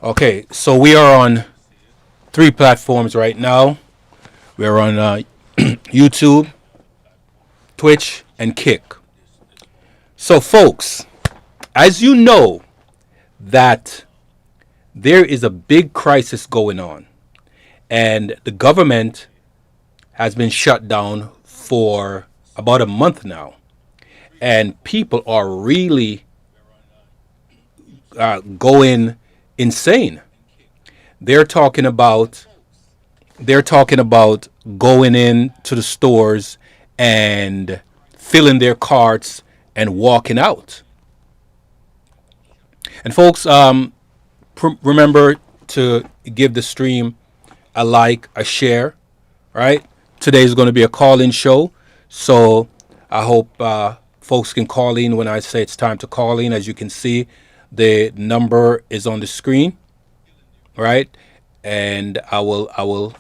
Okay, so we are on three platforms right now. We are on YouTube, Twitch, and Kick. So, folks, as you know, that there is a big crisis going on, and the government has been shut down for about a month now, and people are really going insane. They're talking about they're talking about going in to the stores and filling their carts and walking out. And folks, remember to give the stream a like, a share. Right? Today is going to be a call-in show, so I hope folks can call in when I say it's time to call in. As you can see, the number is on the screen, right? And I will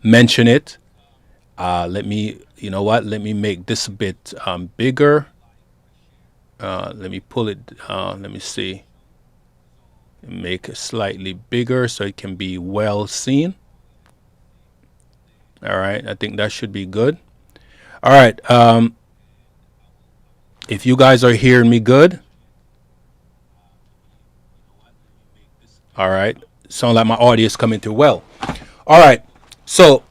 mention it. Let me, you know what? Let me make this a bit bigger. Let me pull it. Let me see. Make it slightly bigger so it can be well seen. All right, I think that should be good. All right, if you guys are hearing me good, all right, sound like my audio is coming through well. All right, so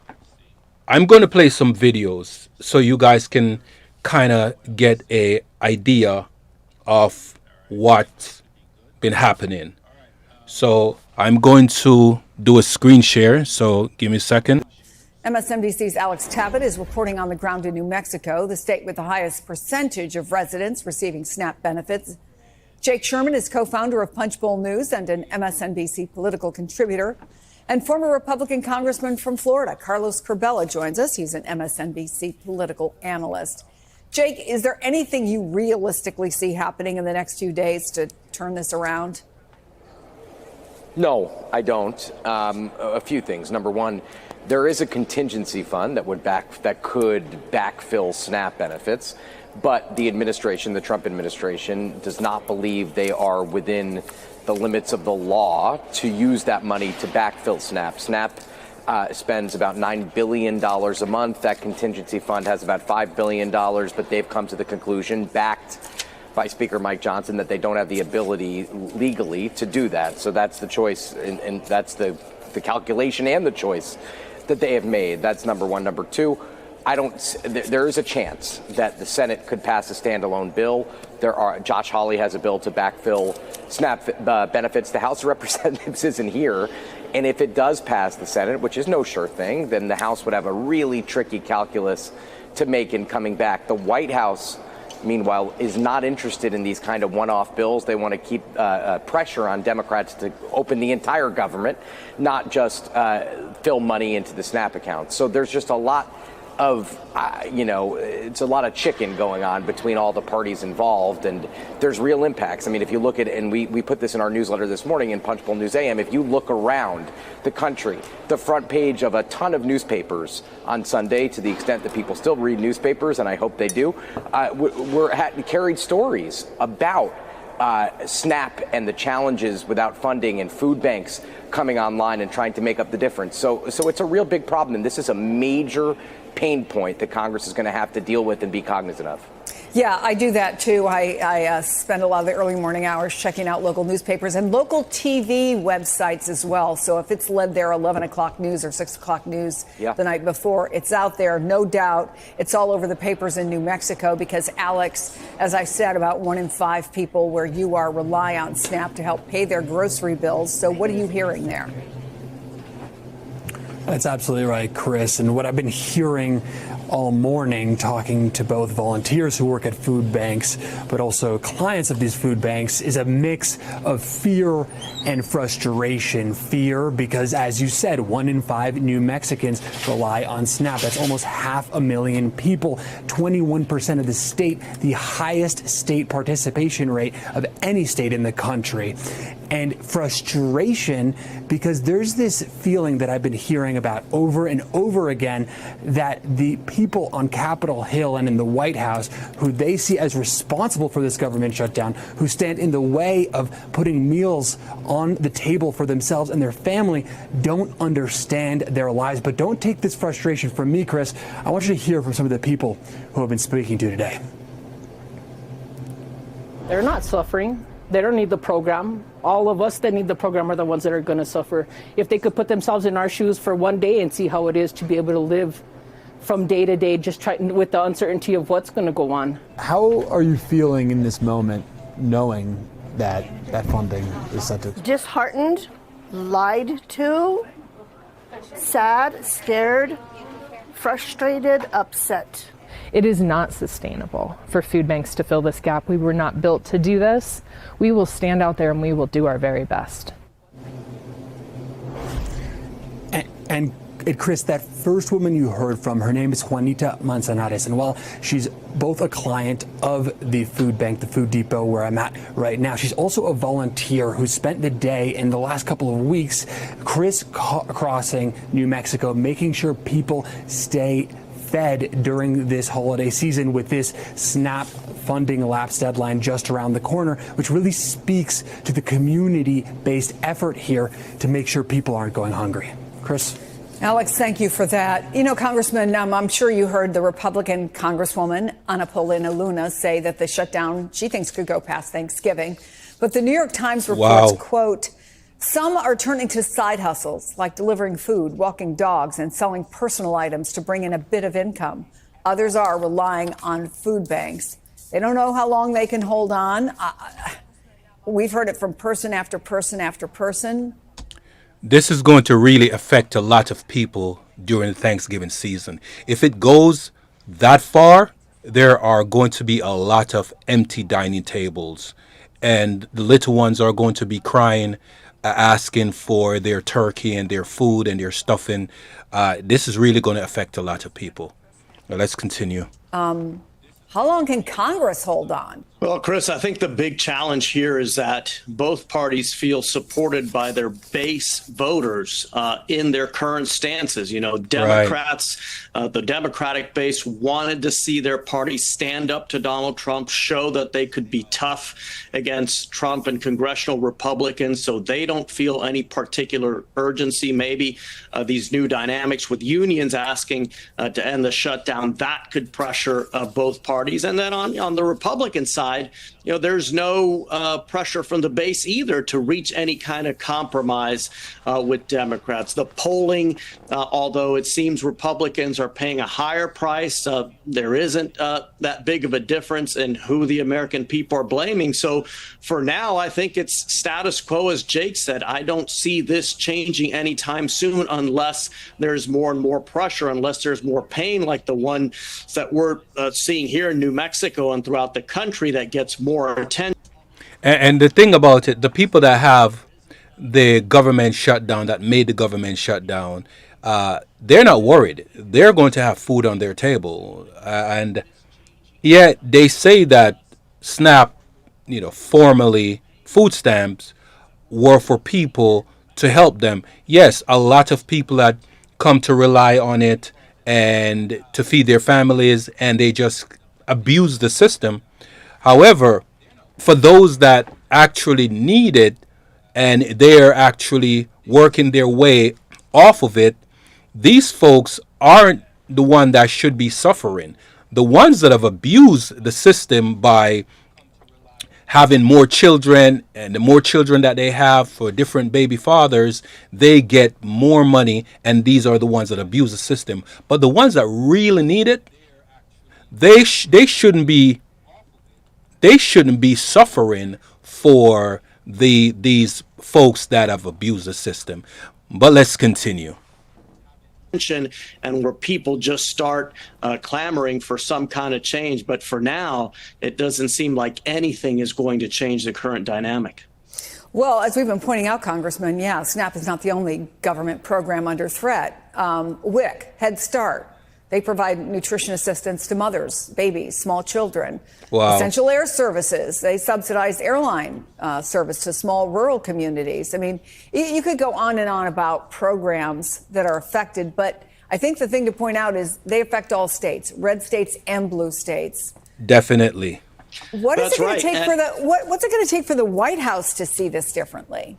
I'm going to play some videos so you guys can kind of get a idea of what's been happening. So I'm going to do a screen share, so give me a second. MSNBC's Alex Tabbitt is reporting on the ground in New Mexico, the state with the highest percentage of residents receiving SNAP benefits. Jake Sherman is co-founder of Punchbowl News and an MSNBC political contributor. And former Republican Congressman from Florida, Carlos Curbelo, joins us. He's an MSNBC political analyst. Jake, is there anything you realistically see happening in the next few days to turn this around? No, I don't. A few things. Number one, there is a contingency fund that could backfill SNAP benefits, but the administration, the Trump administration, does not believe they are within the limits of the law to use that money to backfill SNAP. SNAP spends about $9 billion a month. That contingency fund has about $5 billion, but they've come to the conclusion, backed by Speaker Mike Johnson, that they don't have the ability legally to do that. So that's the choice, and that's the calculation and the choice that they have made. That's number one. Number two, there is a chance that the Senate could pass a standalone bill. Josh Hawley has a bill to backfill SNAP benefits. The House of Representatives isn't here. And if it does pass the Senate, which is no sure thing, then the House would have a really tricky calculus to make in coming back. The White House, meanwhile, is not interested in these kind of one-off bills. They want to keep pressure on Democrats to open the entire government, not just fill money into the SNAP account. So there's just a lot of, it's a lot of chicken going on between all the parties involved, and there's real impacts. I mean, if you look at, and we put this in our newsletter this morning in Punchbowl News AM, if you look around the country, the front page of a ton of newspapers on Sunday, to the extent that people still read newspapers, and I hope they do, carried stories about SNAP and the challenges without funding and food banks coming online and trying to make up the difference. So it's a real big problem, and this is a major pain point that Congress is going to have to deal with and be cognizant of. Yeah, I do that too. I spend a lot of the early morning hours checking out local newspapers and local TV websites as well. So if it's led there 11 o'clock news or 6 o'clock news the night before, it's out there, no doubt. It's all over the papers in New Mexico because, Alex, as I said, about 1 in 5 people where you are rely on SNAP to help pay their grocery bills. So what are you hearing there? That's absolutely right, Chris. And what I've been hearing all morning, talking to both volunteers who work at food banks, but also clients of these food banks, is a mix of fear and frustration. Fear because, as you said, 1 in 5 New Mexicans rely on SNAP. That's almost 500,000 people, 21% of the state, the highest state participation rate of any state in the country. And frustration because there's this feeling that I've been hearing about over and over again that the people on Capitol Hill and in the White House who they see as responsible for this government shutdown, who stand in the way of putting meals on the table for themselves and their family, don't understand their lives. But don't take this frustration from me, Chris. I want you to hear from some of the people who have been speaking to you today. They're not suffering. They don't need the program. All of us that need the program are the ones that are going to suffer. If they could put themselves in our shoes for one day and see how it is to be able to live from day to day, just with the uncertainty of what's going to go on. How are you feeling in this moment, knowing that that funding is set to? Disheartened, lied to, sad, scared, frustrated, upset. It is not sustainable for food banks to fill this gap. We were not built to do this. We will stand out there and we will do our very best. And Chris, that first woman you heard from, her name is Juanita Manzanares. And while she's both a client of the food bank, the Food Depot, where I'm at right now, she's also a volunteer who spent the day in the last couple of weeks crisscrossing New Mexico, making sure people stay fed during this holiday season with this SNAP funding lapse deadline just around the corner, which really speaks to the community-based effort here to make sure people aren't going hungry. Chris? Alex, thank you for that. You know, Congressman, I'm sure you heard the Republican Congresswoman, Ana Paulina Luna, say that the shutdown she thinks could go past Thanksgiving. But the New York Times reports, quote, some are turning to side hustles like delivering food, walking dogs, and selling personal items to bring in a bit of income. Others are relying on food banks. They don't know how long they can hold on. We've heard it from person after person after person. This is going to really affect a lot of people during the Thanksgiving season. If it goes that far, there are going to be a lot of empty dining tables, and the little ones are going to be crying, asking for their turkey and their food and their stuffing. This is really going to affect a lot of people. Now, let's continue. How long can Congress hold on? Well, Chris, I think the big challenge here is that both parties feel supported by their base voters in their current stances. You know, Democrats, the Democratic base wanted to see their party stand up to Donald Trump, show that they could be tough against Trump and congressional Republicans. So they don't feel any particular urgency. Maybe these new dynamics with unions asking to end the shutdown, that could pressure both parties. And then on the Republican side, you know, there's no pressure from the base either to reach any kind of compromise with Democrats. The polling, although it seems Republicans are paying a higher price, there isn't that big of a difference in who the American people are blaming. So for now, I think it's status quo, as Jake said. I don't see this changing anytime soon unless there's more and more pressure, unless there's more pain like the one that we're seeing here in New Mexico and throughout the country that gets more attention. And the thing about it, the people that have the government shutdown, that made the government shutdown, they're not worried. They're going to have food on their table. And yet they say that SNAP, you know, formerly food stamps, were for people to help them. Yes, a lot of people that come to rely on it and to feed their families, and they just abuse the system. However, for those that actually need it and they're actually working their way off of it, these folks aren't the one that should be suffering. The ones that have abused the system by having more children, and the more children that they have for different baby fathers, they get more money, and these are the ones that abuse the system. But the ones that really need it, they shouldn't be suffering for these folks that have abused the system. But let's continue. And where people just start clamoring for some kind of change. But for now, it doesn't seem like anything is going to change the current dynamic. Well, as we've been pointing out, Congressman, SNAP is not the only government program under threat. WIC, Head Start, they provide nutrition assistance to mothers, babies, small children. Wow. Essential Air Services, they subsidize airline service to small rural communities. I mean, you could go on and on about programs that are affected, but I think the thing to point out is they affect all states, red states and blue states. Definitely. What is That's it going right. to take for what's it going to take for the White House to see this differently?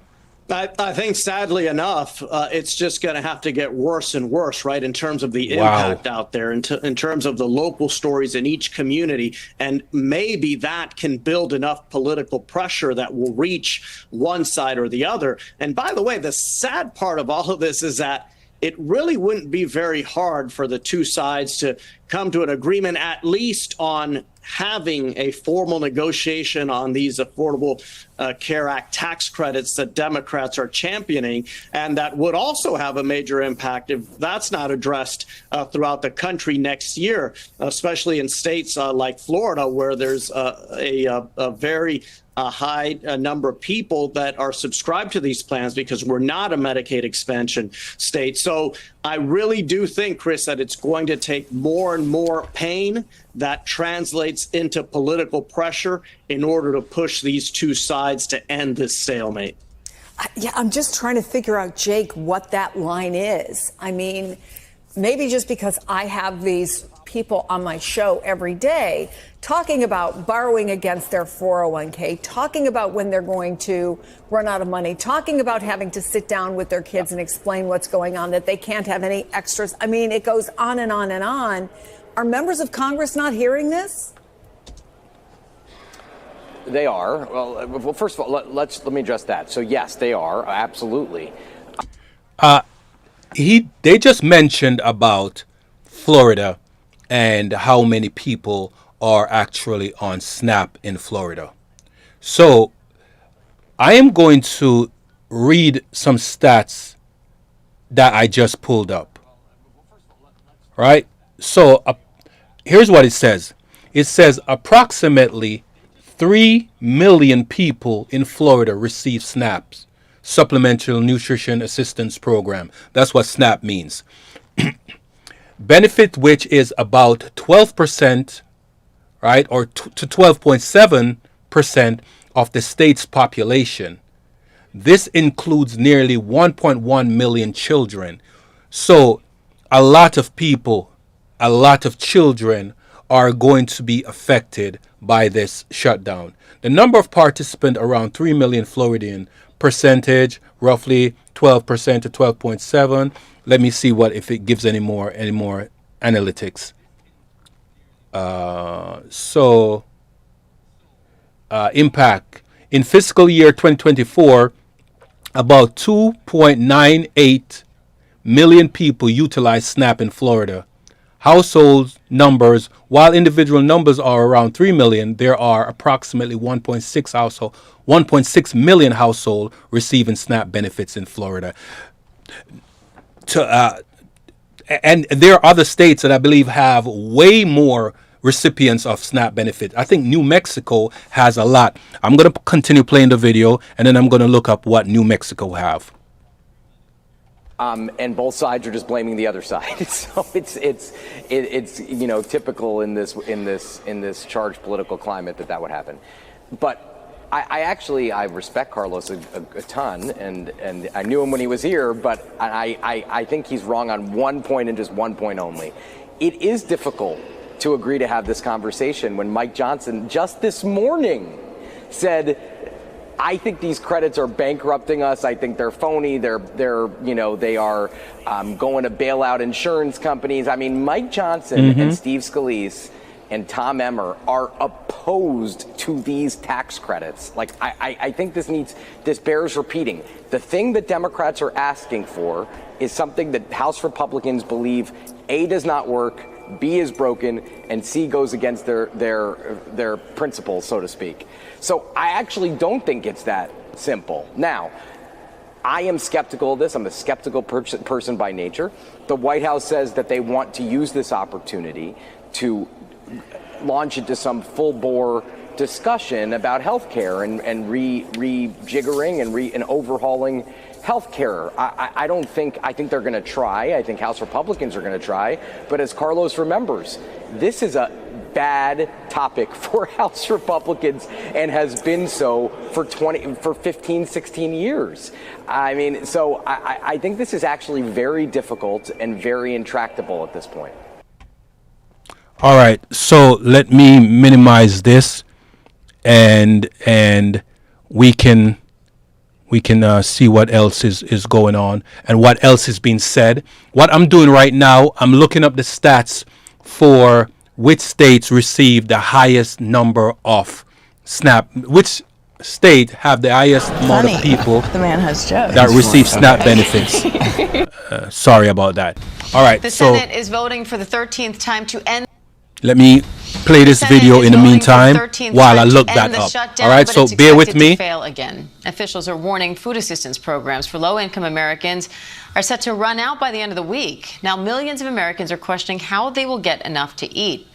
I think, sadly enough, it's just going to have to get worse and worse, right, in terms of the Wow. impact out there, in terms of the local stories in each community. And maybe that can build enough political pressure that will reach one side or the other. And by the way, the sad part of all of this is that it really wouldn't be very hard for the two sides to come to an agreement, at least on having a formal negotiation on these Affordable Care Act tax credits that Democrats are championing. And that would also have a major impact if that's not addressed throughout the country next year, especially in states like Florida, where there's a very high number of people that are subscribed to these plans because we're not a Medicaid expansion state. So I really do think, Chris, that it's going to take more and more pain that translates into political pressure in order to push these two sides to end this stalemate. Yeah, I'm just trying to figure out, Jake, what that line is. I mean, maybe just because I have these people on my show every day talking about borrowing against their 401k, talking about when they're going to run out of money, talking about having to sit down with their kids and explain what's going on, that they can't have any extras. I mean, it goes on and on and on. Are members of Congress not hearing this? They are. Well, first of all, let me address that. So yes, they are, absolutely. They just mentioned about Florida and how many people are actually on SNAP in Florida. So I am going to read some stats that I just pulled up. Right? So here's what it says. It says approximately 3 million people in Florida receive SNAPs, Supplemental Nutrition Assistance Program. That's what SNAP means. Benefit which is about 12%, right, or to 12.7% of the state's population. This includes nearly 1.1 million children. So a lot of people, a lot of children are going to be affected by this shutdown. The number of participants, around 3 million Floridian, percentage roughly 12% to 12.7. Let me see if it gives any more analytics. Impact in fiscal year 2024, about 2.98 million people utilize SNAP in Florida. Household numbers, while individual numbers are around 3 million, there are approximately 1.6 million households receiving SNAP benefits in Florida. And there are other states that I believe have way more recipients of SNAP benefit. I think New Mexico has a lot. I'm going to continue playing the video, and then I'm going to look up what New Mexico have. And both sides are just blaming the other side. So it's typical in this charged political climate that would happen. But I respect Carlos a ton, and I knew him when he was here, but I think he's wrong on one point and just one point only. It is difficult to agree to have this conversation when Mike Johnson just this morning said, I think these credits are bankrupting us. I think they're phony. They are going to bail out insurance companies. I mean, Mike Johnson and Steve Scalise and Tom Emmer are opposed to these tax credits. Like, I think this bears repeating. The thing that Democrats are asking for is something that House Republicans believe A, does not work, B, is broken, and C, goes against their principles, so to speak. So I actually don't think it's that simple. Now, I am skeptical of this. I'm a skeptical person by nature. The White House says that they want to use this opportunity to launch into some full-bore discussion about health care and rejiggering and overhauling health care. I think they're going to try. I think House Republicans are going to try. But as Carlos remembers, this is a bad topic for House Republicans and has been so for 15, 16 years. I mean, so I think this is actually very difficult and very intractable at this point. All right, so let me minimize this, and we can see what else is going on and what else is being said. What I'm doing right now, I'm looking up the stats for which states received the highest number of SNAP, which state have the highest amount of people The man has jokes. that receive SNAP benefits. Sorry about that. All right, The so Senate is voting for the 13th time to end. let me play this Senate video is in the voting for meantime 13th while I time to look end that the up. shutdown, All right, but so it's bear with expected to me. fail again. Officials are warning food assistance programs for low-income Americans are set to run out by the end of the week. Now, millions of Americans are questioning how they will get enough to eat.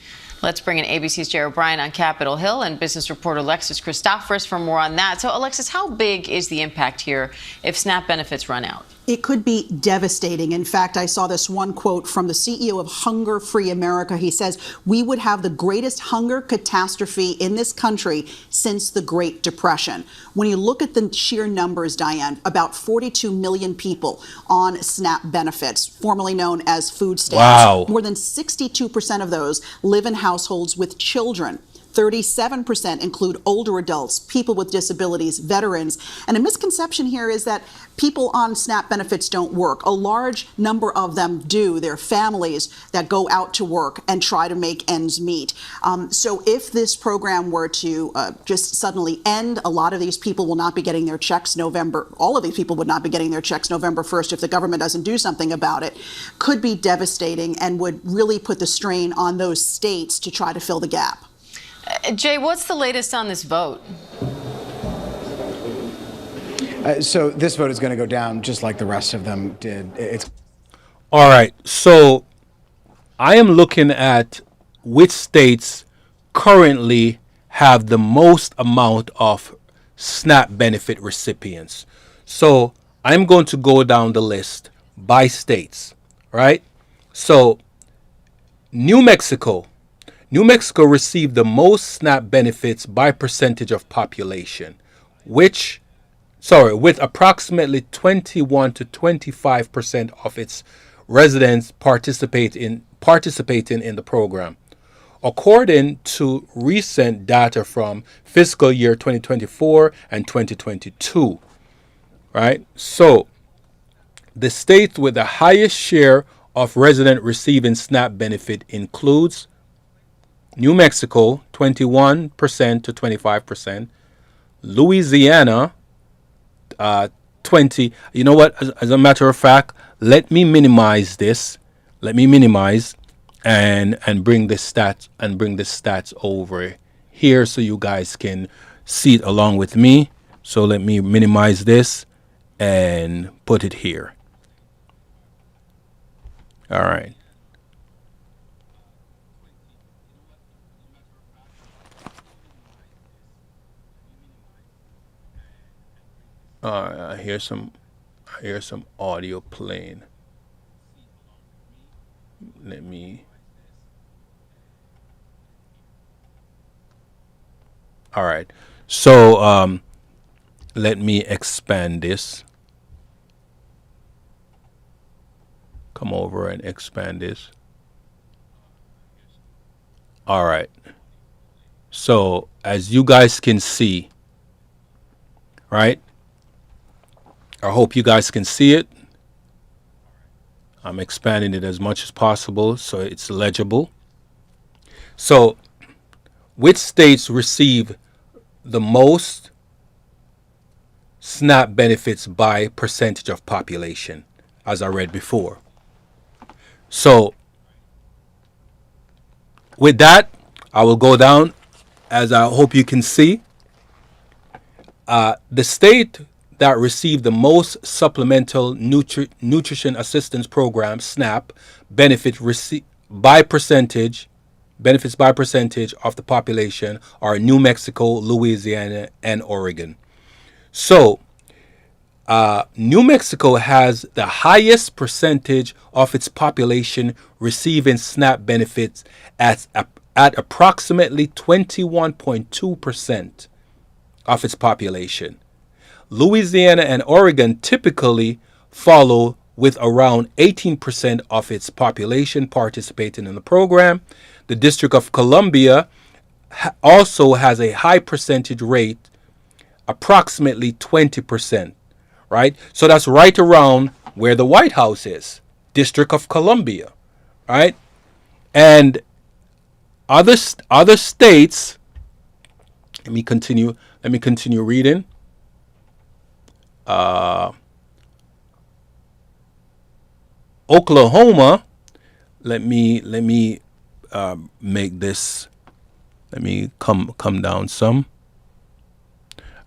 Let's bring in ABC's Jay O'Brien on Capitol Hill and business reporter Alexis Christophorus for more on that. So, Alexis, how big is the impact here if SNAP benefits run out? It could be devastating. In fact, I saw this one quote from the CEO of Hunger Free America. He says, "We would have the greatest hunger catastrophe in this country since the Great Depression." When you look at the sheer numbers, Diane, about 42 million people on SNAP benefits, formerly known as food stamps. Wow. More than 62% of those live in households with children. 37% include older adults, people with disabilities, veterans. And a misconception here is that people on SNAP benefits don't work. A large number of them do. They're families that go out to work and try to make ends meet. So if this program were to just suddenly end, a lot of these people will not be getting their checks all of these people would not be getting their checks November 1st if the government doesn't do something about it. Could be devastating and would really put the strain on those states to try to fill the gap. Jay, what's the latest on this vote? So this vote is going to go down just like the rest of them did. All right, so I am looking at which states currently have the most amount of SNAP benefit recipients. So I'm going to go down the list by states, right? So New Mexico received the most SNAP benefits by percentage of population, with approximately 21 to 25% of its residents participating in the program. According to recent data from fiscal year 2024 and 2022, right? So the state with the highest share of residents receiving SNAP benefit includes New Mexico, 21% to 25%. Louisiana, 20. You know what? As a matter of fact, let me minimize this. Let me minimize and bring the stats over here so you guys can see it along with me. So let me minimize this and put it here. All right. I hear some audio playing. Let me. All right. So let me expand this. Come over and expand this. All right. So as you guys can see, right? I hope you guys can see it. I'm expanding it as much as possible so it's legible. So, which states receive the most SNAP benefits by percentage of population, as I read before? So, with that, I will go down, as I hope you can see. The state that received the most supplemental nutrition assistance program, SNAP, benefits by percentage of the population are New Mexico, Louisiana, and Oregon. So, New Mexico has the highest percentage of its population receiving SNAP benefits at approximately 21.2% of its population. Louisiana and Oregon typically follow with around 18% of its population participating in the program. The District of Columbia also has a high percentage rate, approximately 20%, right? So that's right around where the White House is, District of Columbia, right? And other states, let me continue reading. Oklahoma, let me make this, let me come down some.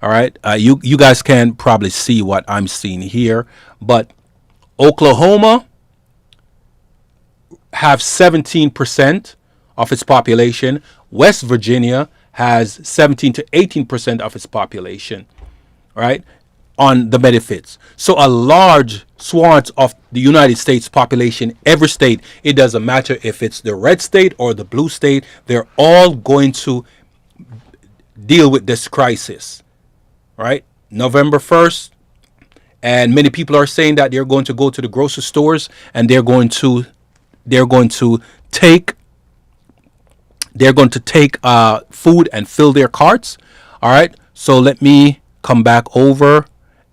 All right, you guys can probably see what I'm seeing here, but Oklahoma have 17% of its population. West Virginia has 17 to 18% of its population, right, on the benefits. So a large swath of the United States population, every state, it doesn't matter if it's the red state or the blue state, they're all going to deal with this crisis, right? November 1st, and many people are saying that they're going to go to the grocery stores and they're going to take food and fill their carts. All right, so let me come back over,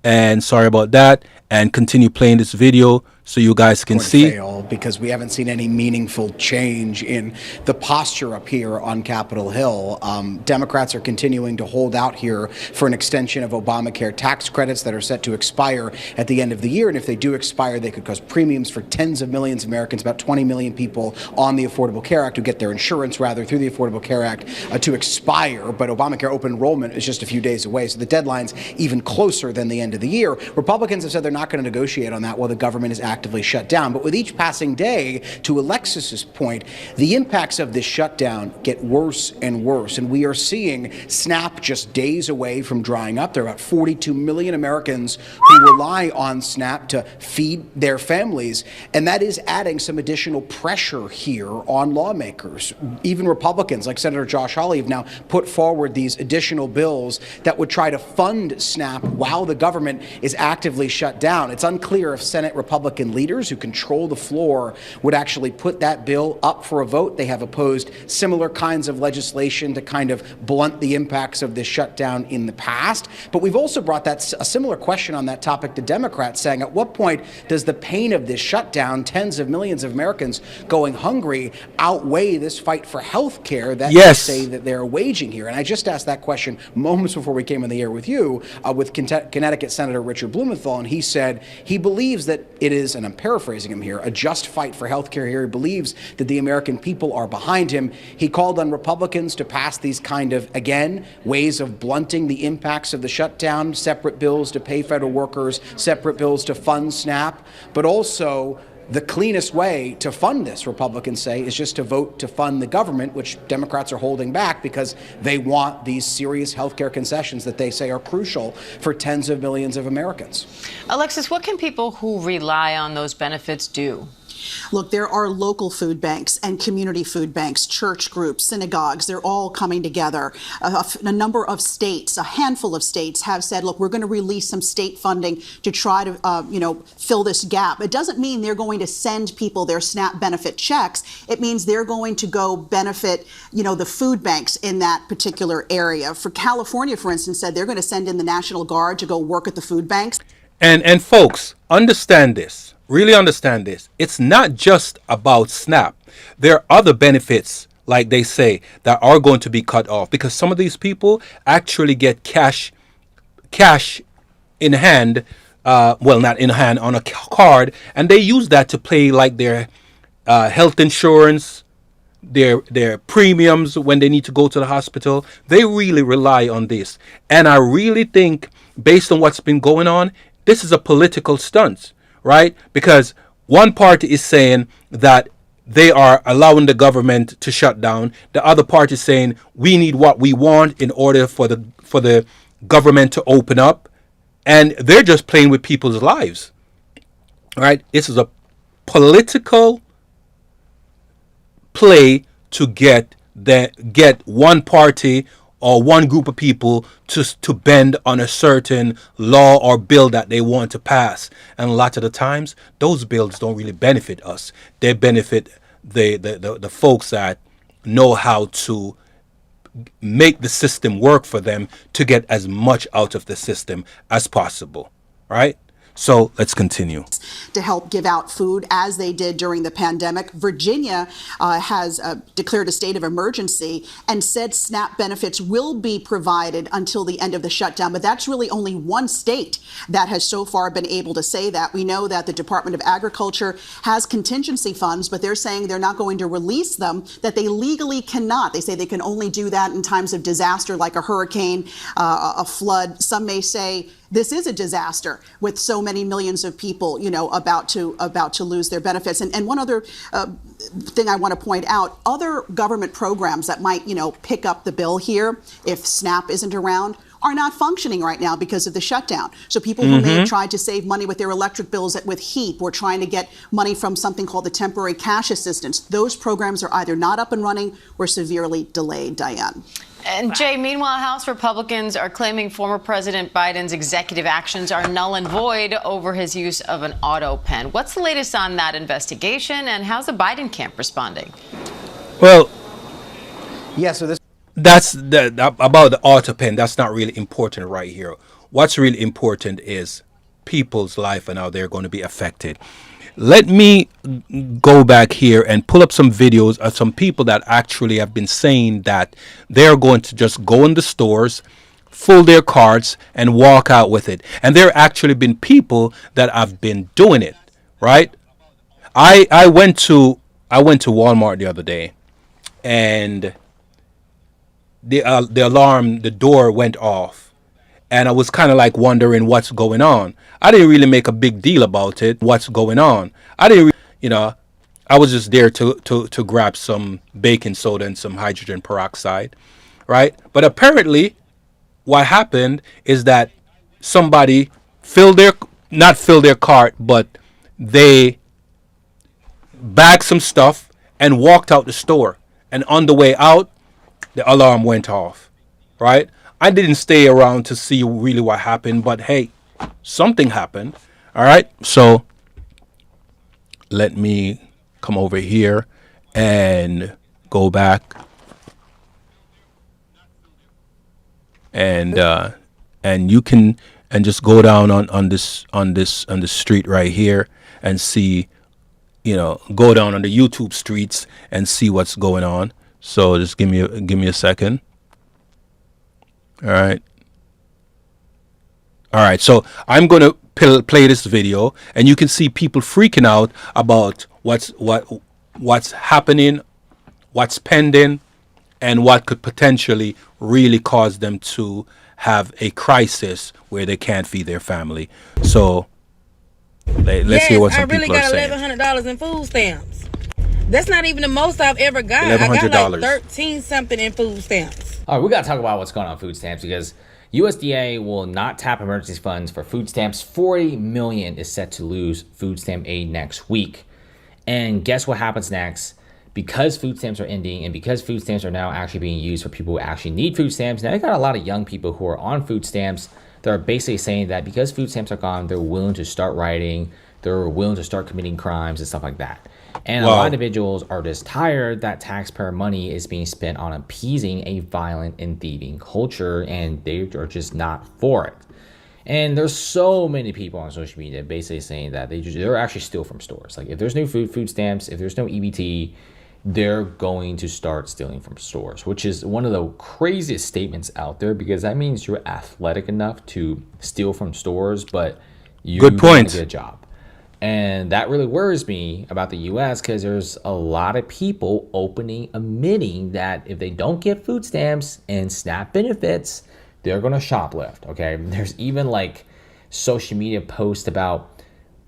and sorry about that, and continue playing this video so you guys can see. Fail because we haven't seen any meaningful change in the posture up here on Capitol Hill. Democrats are continuing to hold out here for an extension of Obamacare tax credits that are set to expire at the end of the year. And if they do expire, they could cause premiums for tens of millions of Americans, about 20 million people on the Affordable Care Act who get their insurance rather through the Affordable Care Act to expire. But Obamacare open enrollment is just a few days away, so the deadline's even closer than the end of the year. Republicans have said they're not going to negotiate on that while the government is actively shut down. But with each passing day, to Alexis's point, the impacts of this shutdown get worse and worse. And we are seeing SNAP just days away from drying up. There are about 42 million Americans who rely on SNAP to feed their families. And that is adding some additional pressure here on lawmakers. Even Republicans like Senator Josh Hawley have now put forward these additional bills that would try to fund SNAP while the government is actively shut down. It's unclear if Senate Republican leaders who control the floor would actually put that bill up for a vote. They have opposed similar kinds of legislation to kind of blunt the impacts of this shutdown in the past. But we've also brought a similar question on that topic to Democrats, saying at what point does the pain of this shutdown, tens of millions of Americans going hungry, outweigh this fight for health care that they say that they're waging here? And I just asked that question moments before we came on the air with you, with Connecticut Senator Richard Blumenthal, and he said he believes that it is, and I'm paraphrasing him here, a just fight for health care here. He believes that the American people are behind him. He called on Republicans to pass these kind of, again, ways of blunting the impacts of the shutdown, separate bills to pay federal workers, separate bills to fund SNAP, but also the cleanest way to fund this, Republicans say, is just to vote to fund the government, which Democrats are holding back because they want these serious health care concessions that they say are crucial for tens of millions of Americans. Alexis, what can people who rely on those benefits do? Look, there are local food banks and community food banks, church groups, synagogues. They're all coming together. A number of states, a handful of states have said, look, we're going to release some state funding to try to, fill this gap. It doesn't mean they're going to send people their SNAP benefit checks. It means they're going to go benefit, the food banks in that particular area. For California, for instance, said they're going to send in the National Guard to go work at the food banks. And folks, understand this. Really understand this. It's not just about SNAP. There are other benefits, like they say, that are going to be cut off because some of these people actually get cash in hand, not in hand, on a card, and they use that to pay like their health insurance, their premiums when they need to go to the hospital. They really rely on this. And I really think, based on what's been going on, this is a political stunt. Right? Because one party is saying that they are allowing the government to shut down. The other party is saying we need what we want in order for the government to open up. And they're just playing with people's lives. Right? This is a political play to get one party or one group of people to bend on a certain law or bill that they want to pass. And a lot of the times, those bills don't really benefit us. They benefit the folks that know how to make the system work for them to get as much out of the system as possible, right? So let's continue. To help give out food as they did during the pandemic. Virginia has declared a state of emergency and said SNAP benefits will be provided until the end of the shutdown. But that's really only one state that has so far been able to say that. We know that the Department of Agriculture has contingency funds, but they're saying they're not going to release them, that they legally cannot. They say they can only do that in times of disaster like a hurricane, a flood. Some may say this is a disaster with so many millions of people, about to lose their benefits. And one other thing I want to point out, other government programs that might, pick up the bill here if SNAP isn't around are not functioning right now because of the shutdown. So people who may have tried to save money with their electric bills with HEAP or trying to get money from something called the temporary cash assistance, those programs are either not up and running or severely delayed, Diane. And Jay, meanwhile, House Republicans are claiming former President Biden's executive actions are null and void over his use of an auto pen. What's the latest on that investigation, and how's the Biden camp responding? Well, yeah, so that's about the auto pen. That's not really important right here. What's really important is people's life and how they're going to be affected. Let me go back here and pull up some videos of some people that actually have been saying that they're going to just go in the stores, fill their carts, and walk out with it. And there actually been people that have been doing it, right? I went to Walmart the other day, and the alarm, the door went off. And I was kind of like wondering what's going on. I didn't really make a big deal about it. What's going on? I didn't, I was just there to grab some baking soda and some hydrogen peroxide, right? But apparently, what happened is that somebody not filled their cart, but they bagged some stuff and walked out the store. And on the way out, the alarm went off, right? I didn't stay around to see really what happened, but hey, something happened. All right. So let me come over here and go back and you can just go down on the street right here and see, go down on the YouTube streets and see what's going on. So just give me a second. All right. So I'm going to play this video, and you can see people freaking out about what's happening, what's pending, and what could potentially really cause them to have a crisis where they can't feed their family. So let's hear what some people are saying. I really got $1,100 in food stamps. That's not even the most I've ever got. I got like 13 something in food stamps. All right, we got to talk about what's going on with food stamps because USDA will not tap emergency funds for food stamps. 40 million is set to lose food stamp aid next week. And guess what happens next? Because food stamps are ending and because food stamps are now actually being used for people who actually need food stamps, now you got a lot of young people who are on food stamps that are basically saying that because food stamps are gone, they're willing to start rioting, they're willing to start committing crimes and stuff like that. And a lot of individuals are just tired that taxpayer money is being spent on appeasing a violent and thieving culture, and they are just not for it. And there's so many people on social media basically saying that they're actually steal from stores. Like if there's no food stamps, if there's no EBT, they're going to start stealing from stores, which is one of the craziest statements out there because that means you're athletic enough to steal from stores, but you don't get a job. And that really worries me about the U.S. because there's a lot of people admitting that if they don't get food stamps and SNAP benefits, they're going to shoplift, okay? There's even like social media posts about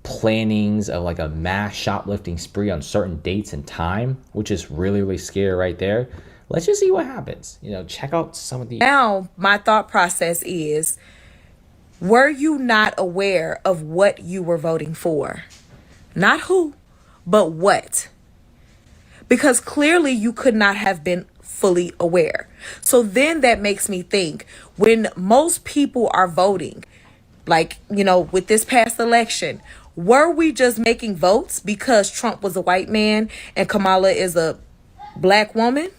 plannings of like a mass shoplifting spree on certain dates and time, which is really, really scary right there. Let's just see what happens. Check out some of the... Now, my thought process is... Were you not aware of what you were voting for? Not who, but what? Because clearly you could not have been fully aware. So then that makes me think, when most people are voting, like, with this past election, were we just making votes because Trump was a white man and Kamala is a black woman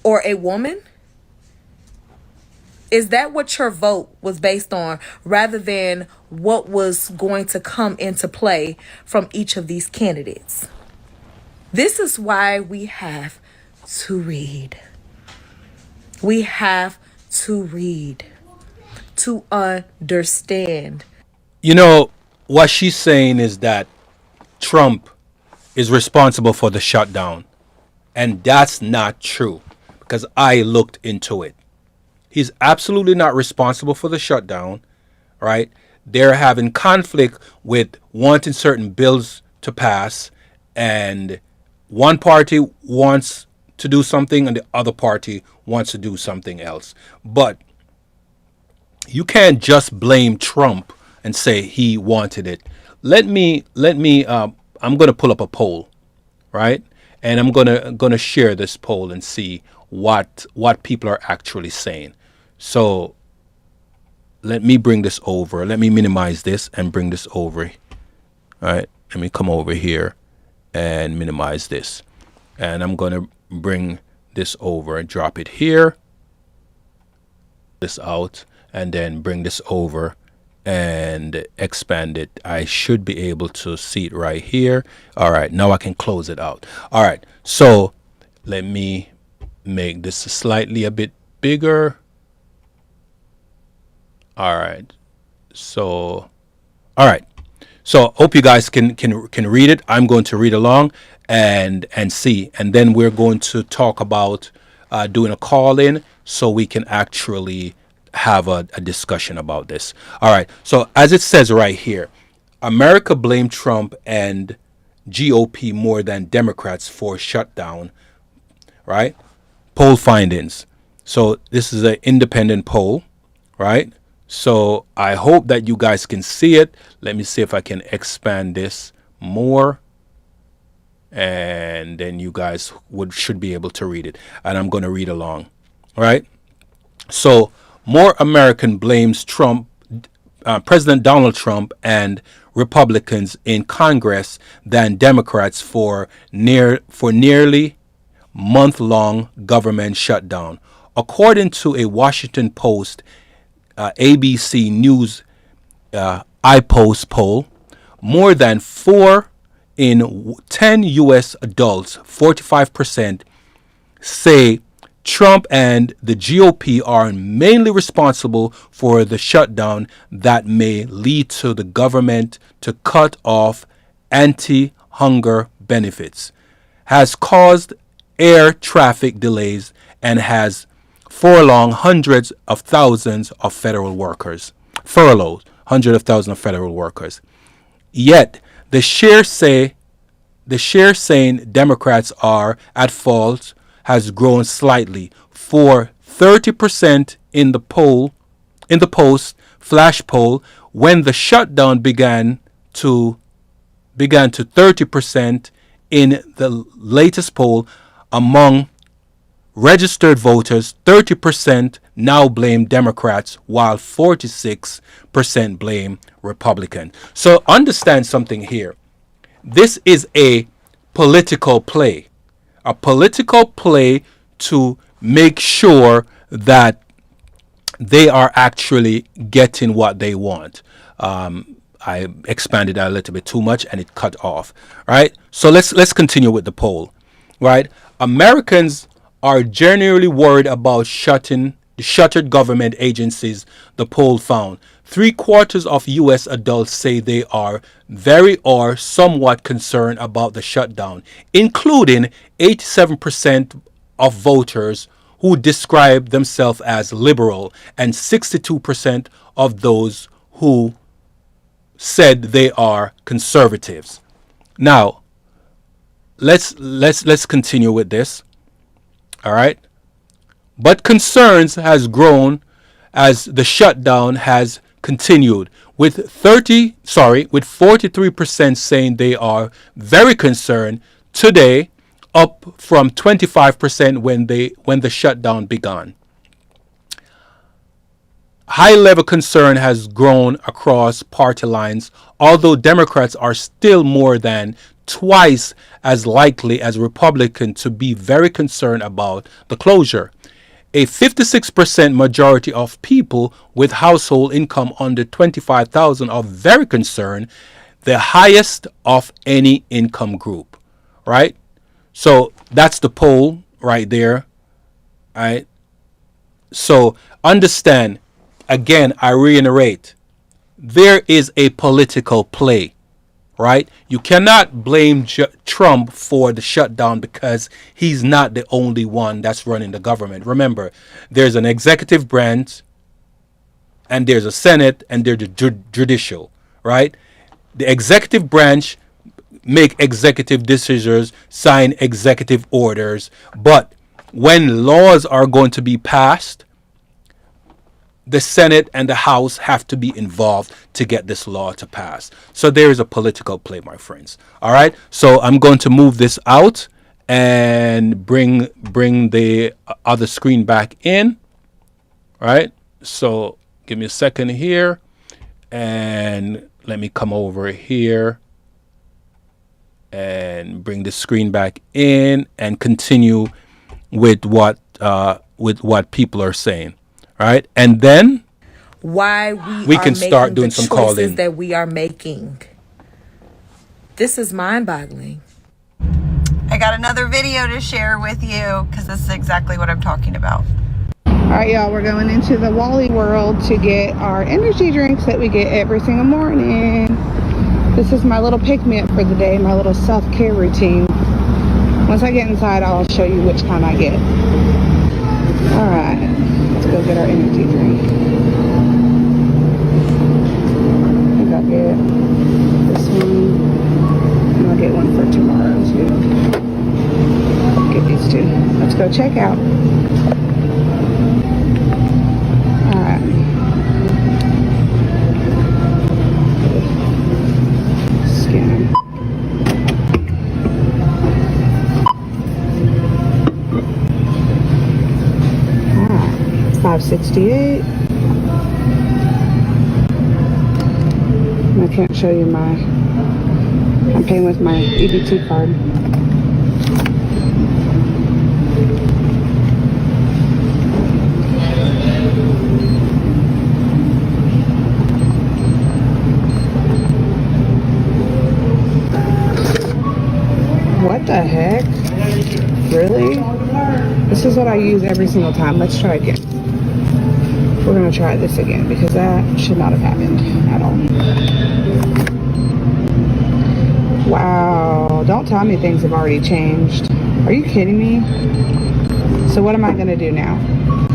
or a woman? Is that what your vote was based on, rather than what was going to come into play from each of these candidates? This is why we have to read. We have to read to understand. What she's saying is that Trump is responsible for the shutdown. And that's not true, because I looked into it. He's absolutely not responsible for the shutdown, right? They're having conflict with wanting certain bills to pass, and one party wants to do something and the other party wants to do something else. But you can't just blame Trump and say he wanted it. I'm going to pull up a poll, right? And I'm going to share this poll and see what people are actually saying. So let me bring this over. Let me minimize this and bring this over. All right. Let me come over here and minimize this. And I'm going to bring this over and drop it here. This out, and then bring this over and expand it. I should be able to see it right here. All right. Now I can close it out. All right. So let me make this slightly a bit bigger. All right. So hope you guys can read it. I'm going to read along and see, and then we're going to talk about doing a call in so we can actually have a discussion about this. All right. So as it says right here, America blamed Trump and GOP more than Democrats for shutdown. Right. Poll findings. So this is an independent poll. Right. So I hope that you guys can see it. Let me see if I can expand this more. And then you guys should be able to read it. And I'm going to read along. All right. So more American blames Trump, President Donald Trump and Republicans in Congress than Democrats for nearly month-long government shutdown. According to a Washington Post ABC News iPost poll, more than 4 in 10 U.S. adults, 45%, say Trump and the GOP are mainly responsible for the shutdown that may lead to the government to cut off anti-hunger benefits, has caused air traffic delays, and has furloughed hundreds of thousands of federal workers. Yet the share saying Democrats are at fault has grown slightly, for 30% in the Post flash poll, when the shutdown began to 30% in the latest poll among registered voters. 30% now blame Democrats, while 46% blame Republicans. So understand something here. This is a political play to make sure that they are actually getting what they want. I expanded that a little bit too much and it cut off. Right? So let's continue with the poll. Right? Americans are genuinely worried about shuttered government agencies, the poll found. 3/4 of U.S. adults say they are very or somewhat concerned about the shutdown, including 87% of voters who describe themselves as liberal and 62% of those who said they are conservatives. Now, let's continue with this. All right. But concerns has grown as the shutdown has continued, with 43% saying they are very concerned. Today, up from 25% when the shutdown began. High level concern has grown across party lines, although Democrats are still more than twice as likely as Republicans to be very concerned about the closure. A 56% majority of people with household income under 25,000 are very concerned, the highest of any income group, right? So that's the poll right there, right? So understand, again, I reiterate, there is a political play, right? You cannot blame Trump for the shutdown because he's not the only one that's running the government. Remember, there's an executive branch, and there's a Senate, and there's the judicial, right? The executive branch make executive decisions, sign executive orders, but when laws are going to be passed, the Senate and the House have to be involved to get this law to pass. So there is a political play, my friends. All right. So I'm going to move this out and bring the other screen back in. All right. So give me a second here, and let me come over here and bring the screen back in and continue with what people are saying. All right, and then why we can start doing some calling that we are making. This is mind-boggling. I got another video to share with you because this is exactly what I'm talking about. All right, y'all, we're going into the Wally World to get our energy drinks that we get every single morning. This is my little pick-me-up for the day, my little self-care routine. Once I get inside, I'll show you which kind I get. All right. Let's go get our energy drink. I think I'll get this one, and I'll get one for tomorrow too. I'll get these two. Let's go check out. Alright. Scan. $5.68. I can't show you I'm paying with my EBT card. What the heck? Really? This is what I use every single time. Let's try again. We're going to try this again because that should not have happened at all. Wow. Don't tell me things have already changed. Are you kidding me? So what am I going to do now?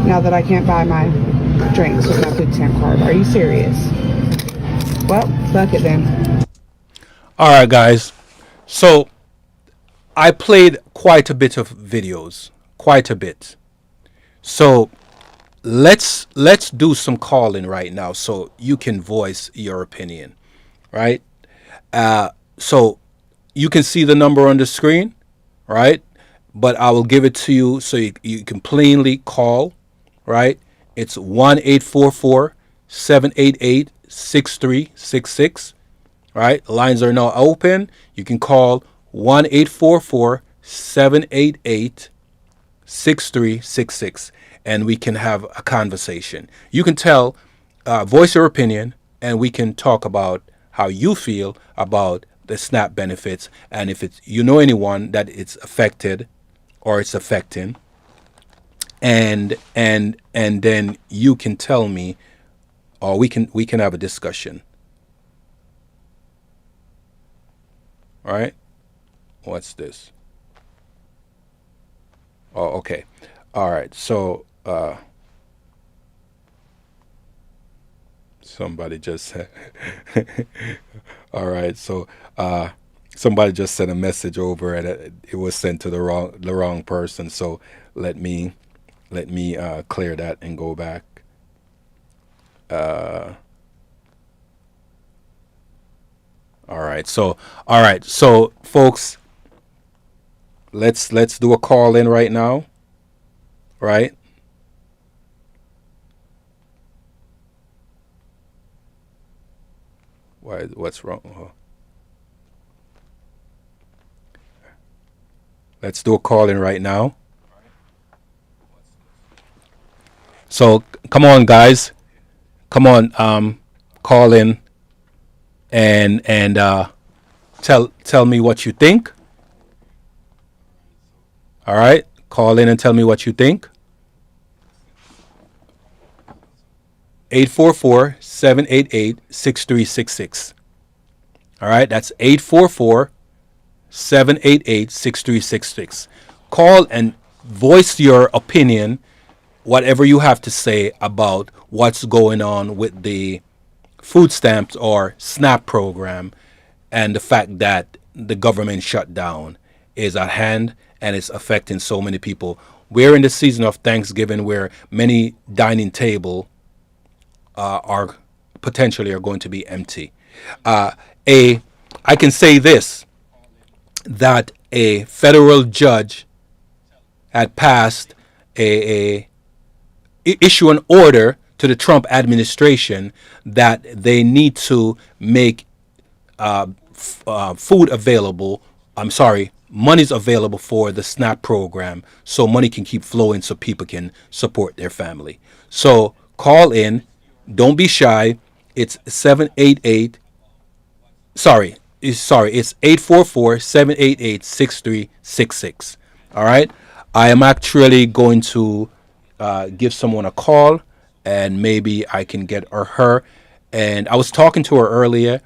Now that I can't buy my drinks with my food stamp card. Are you serious? Well, fuck it then. All right, guys. So I played quite a bit of videos. Quite a bit. So let's do some calling right now so you can voice your opinion, right? So you can see the number on the screen, right? But I will give it to you so you can plainly call, right? It's 1-844-788-6366, right? Lines are now open. You can call 1-844-788-6366. And we can have a conversation. You can voice your opinion, and we can talk about how you feel about the SNAP benefits, and if you know anyone that it's affected or it's affecting, and then you can tell me, or we can have a discussion. All right? What's this? Oh, okay. All right. So somebody just said all right, so somebody just sent a message over, and it was sent to the wrong person. So let me clear that and go back. All right, so folks, let's do a call in right now, right? What's wrong? Oh. Let's do a call in right now. So come on, guys, come on, call in and tell me what you think. All right, call in and tell me what you think. 844-788-6366. All right, that's 844-788-6366. Call and voice your opinion, whatever you have to say about what's going on with the food stamps or SNAP program and the fact that the government shutdown is at hand and it's affecting so many people. We're in the season of Thanksgiving where many dining tables are potentially are going to be empty. I can say this, that a federal judge had passed issue an order to the Trump administration that they need to make food available. Money's available for the SNAP program so money can keep flowing so people can support their family. So call in. Don't be shy. It's 788. It's 844-788-6366. All right. I am actually going to give someone a call and maybe I can get her. And I was talking to her earlier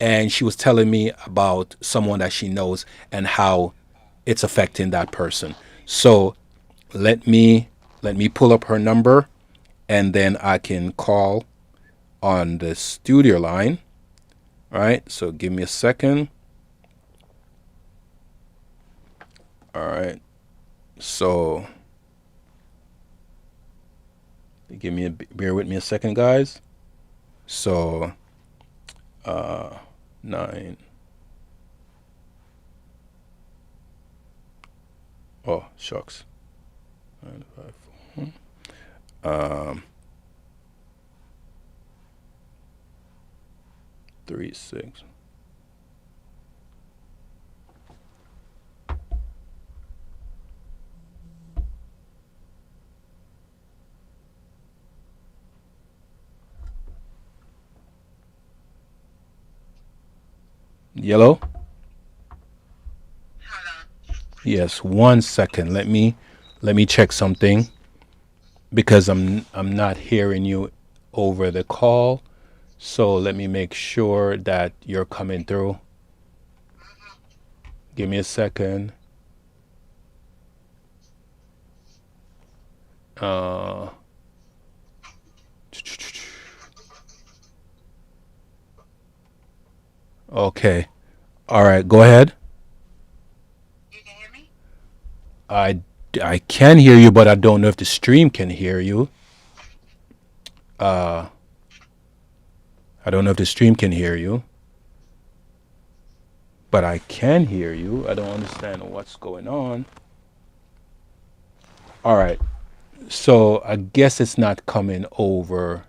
and she was telling me about someone that she knows and how it's affecting that person. So let me pull up her number and then I can call on the studio line. All right, so give me a second. All right, so bear with me a second, guys. So 9. Oh shucks. 9, 5, 4. 3, 6. Yellow? Yes, 1 second. Let me check something because I'm not hearing you over the call. So let me make sure that you're coming through. Give me a second. Okay. All right, go ahead. You can hear me? I can hear you, but I don't know if the stream can hear you. I don't know if the stream can hear you, but I can hear you. I don't understand what's going on. All right. So I guess it's not coming over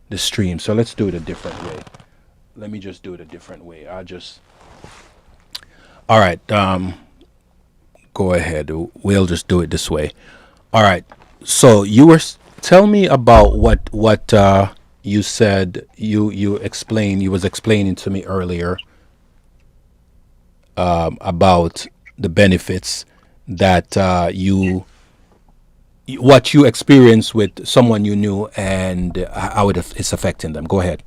the stream. So let's do it a different way. Let me just do it a different way. All right. Go ahead. We'll just do it this way. All right. So tell me about what you said. You explained. You was explaining to me earlier about the benefits that what you experienced with someone you knew and how it's affecting them. Go ahead.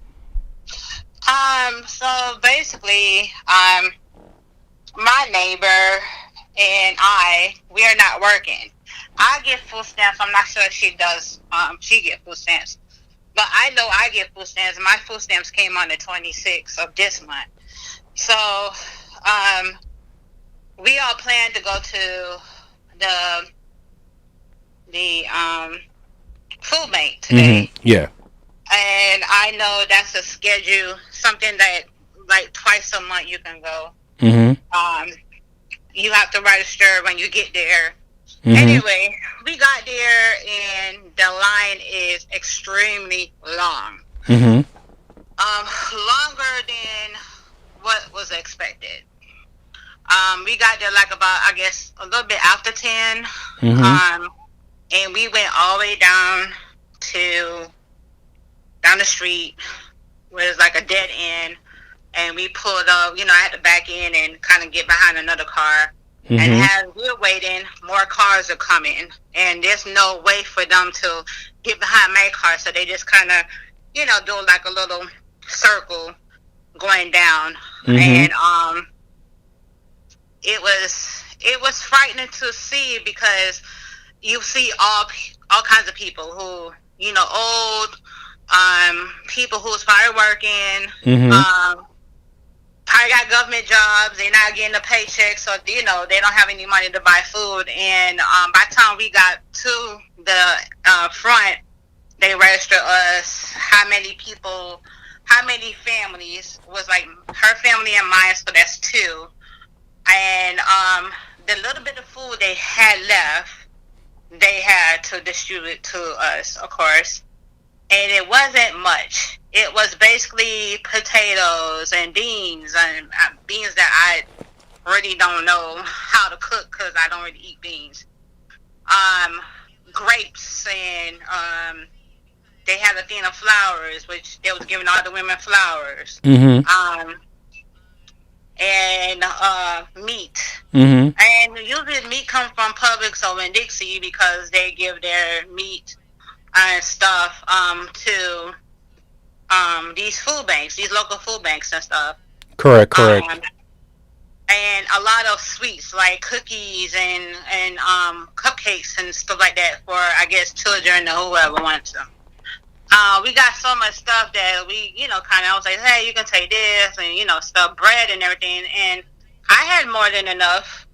So basically, my neighbor and we are not working. I get food stamps. I'm not sure if she does. She get food stamps, but I know I get food stamps. My food stamps came on the 26th of this month. So, we all plan to go to the food bank today. Mm-hmm. Yeah. And I know that's a schedule, something that like twice a month you can go. Mm-hmm. You have to register when you get there. Mm-hmm. Anyway, we got there and the line is extremely long. Mm-hmm. Longer than what was expected. We got there like about, I guess, a little bit after 10. Mm-hmm. And we went all the way down the street where it's like a dead end. And we pulled up, I had to back in and kind of get behind another car. Mm-hmm. And as we're waiting, more cars are coming. And there's no way for them to get behind my car. So they just kind of, do like a little circle going down. Mm-hmm. And it was frightening to see because you see all kinds of people who, old, people who's probably working, Mm-hmm. probably got government jobs, they're not getting a paycheck, so they don't have any money to buy food. And by the time we got to the front, they registered us how many families was like her family and mine, so that's 2. And the little bit of food they had left, they had to distribute to us, of course. And it wasn't much. It was basically potatoes and beans, and beans that I really don't know how to cook because I don't really eat beans. Grapes, and they had a thing of flowers, which they was giving all the women flowers. Mm-hmm. And meat. Mm-hmm. And usually meat comes from Publix or in Dixie because they give their meat and stuff to these food banks, these local food banks and stuff. Correct. And a lot of sweets like cookies and cupcakes and stuff like that for, I guess, children or whoever wants them. We got so much stuff that we, kind of, I was like, hey, you can take this and, stuff, bread and everything. And I had more than enough.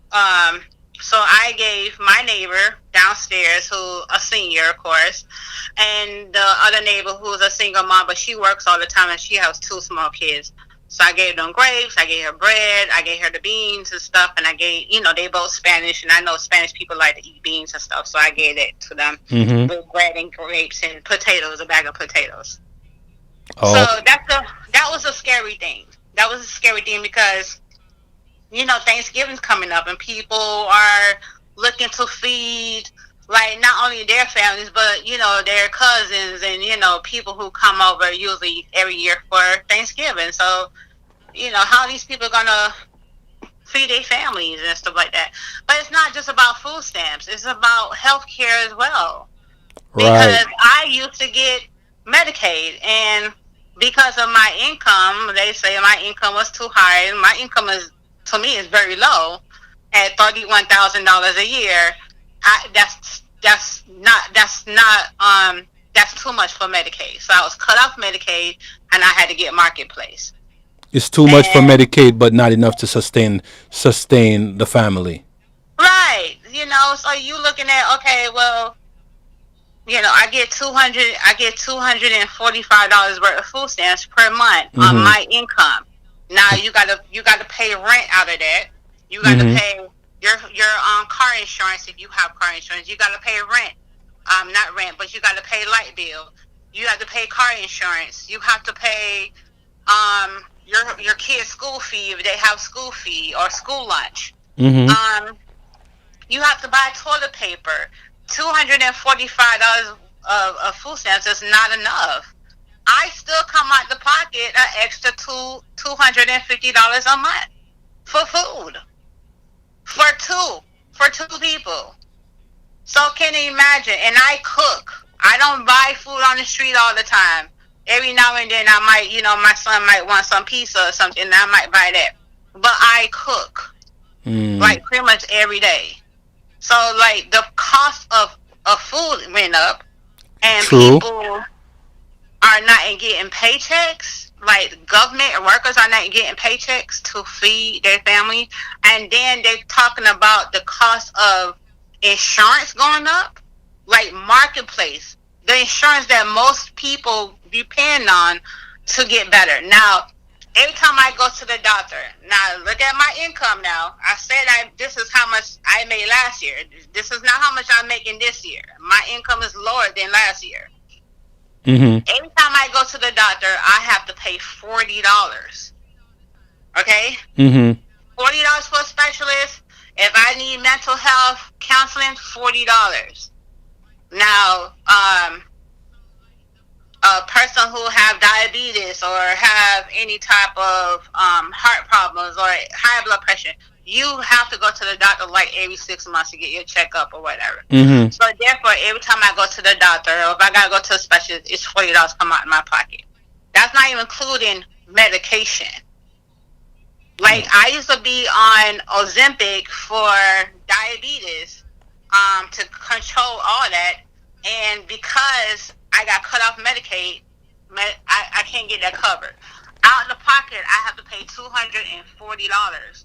So I gave my neighbor downstairs, who a senior, of course, and the other neighbor who's a single mom, but she works all the time and she has 2 small kids. So I gave them grapes, I gave her bread, I gave her the beans and stuff, and I gave, they both Spanish, and I know Spanish people like to eat beans and stuff, so I gave that to them Mm-hmm. with bread and grapes and potatoes, a bag of potatoes. Oh. So that was a scary thing. That was a scary thing because, Thanksgiving's coming up, and people are looking to feed, like, not only their families, but, their cousins and, people who come over usually every year for Thanksgiving. So, how these people are going to feed their families and stuff like that. But it's not just about food stamps. It's about health care as well. Right. Because I used to get Medicaid, and because of my income, they say my income was too high. My income to me, is very low at $31,000 a year. That's too much for Medicaid. So I was cut off Medicaid, and I had to get Marketplace. It's too much for Medicaid, but not enough to sustain the family. Right. So you looking at, okay, well, I get $245 worth of food stamps per month Mm-hmm. on my income. Now you gotta pay rent out of that. You gotta Mm-hmm. pay your car insurance if you have car insurance. You gotta pay rent. Not rent, but you gotta pay light bill. You have to pay car insurance. You have to pay your kids' school fee if they have school fee or school lunch. Mm-hmm. You have to buy toilet paper. $245 of food stamps is not enough. I still come out the pocket an extra $250 a month for food for two people. So can you imagine? And I cook. I don't buy food on the street all the time. Every now and then I might, my son might want some pizza or something, and I might buy that. But I cook like pretty much every day. So like the cost of food went up, and True. people are not getting paychecks. Like government workers are not getting paychecks to feed their family, and then they're talking about the cost of insurance going up. Like Marketplace, the insurance that most people depend on to get better. Now, Every time I go to the doctor, now look at my income now. I said this is how much I made last year. This is not how much I'm making this year. My income is lower than last year. Mm-hmm. Every time I go to the doctor, I have to pay $40. Okay? Mm-hmm. $40 for a specialist. If I need mental health counseling, $40. Now, a person who have diabetes or have any type of heart problems or high blood pressure, you have to go to the doctor like every 6 months to get your checkup or whatever. Mm-hmm. So therefore, every time I go to the doctor or if I gotta go to a specialist, it's $40 come out in my pocket. That's not even including medication. Like I used to be on Ozempic for diabetes, to control all that, and because I got cut off Medicaid, I can't get that covered. Out of the pocket, I have to pay $240,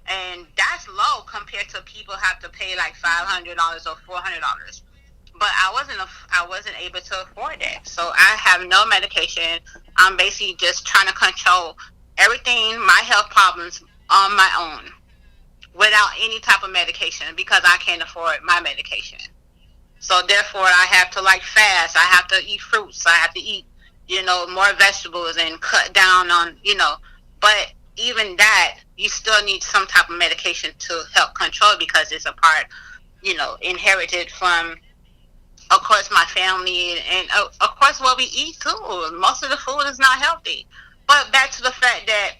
and that's low compared to people have to pay like $500 or $400. But I wasn't able to afford that, so I have no medication. I'm basically just trying to control everything, my health problems on my own, without any type of medication because I can't afford my medication. So therefore, I have to like fast. I have to eat fruits. I have to eat, more vegetables and cut down on, But even that, you still need some type of medication to help control because it's a part, inherited from, of course, my family and of course what we eat too. Most of the food is not healthy. But back to the fact that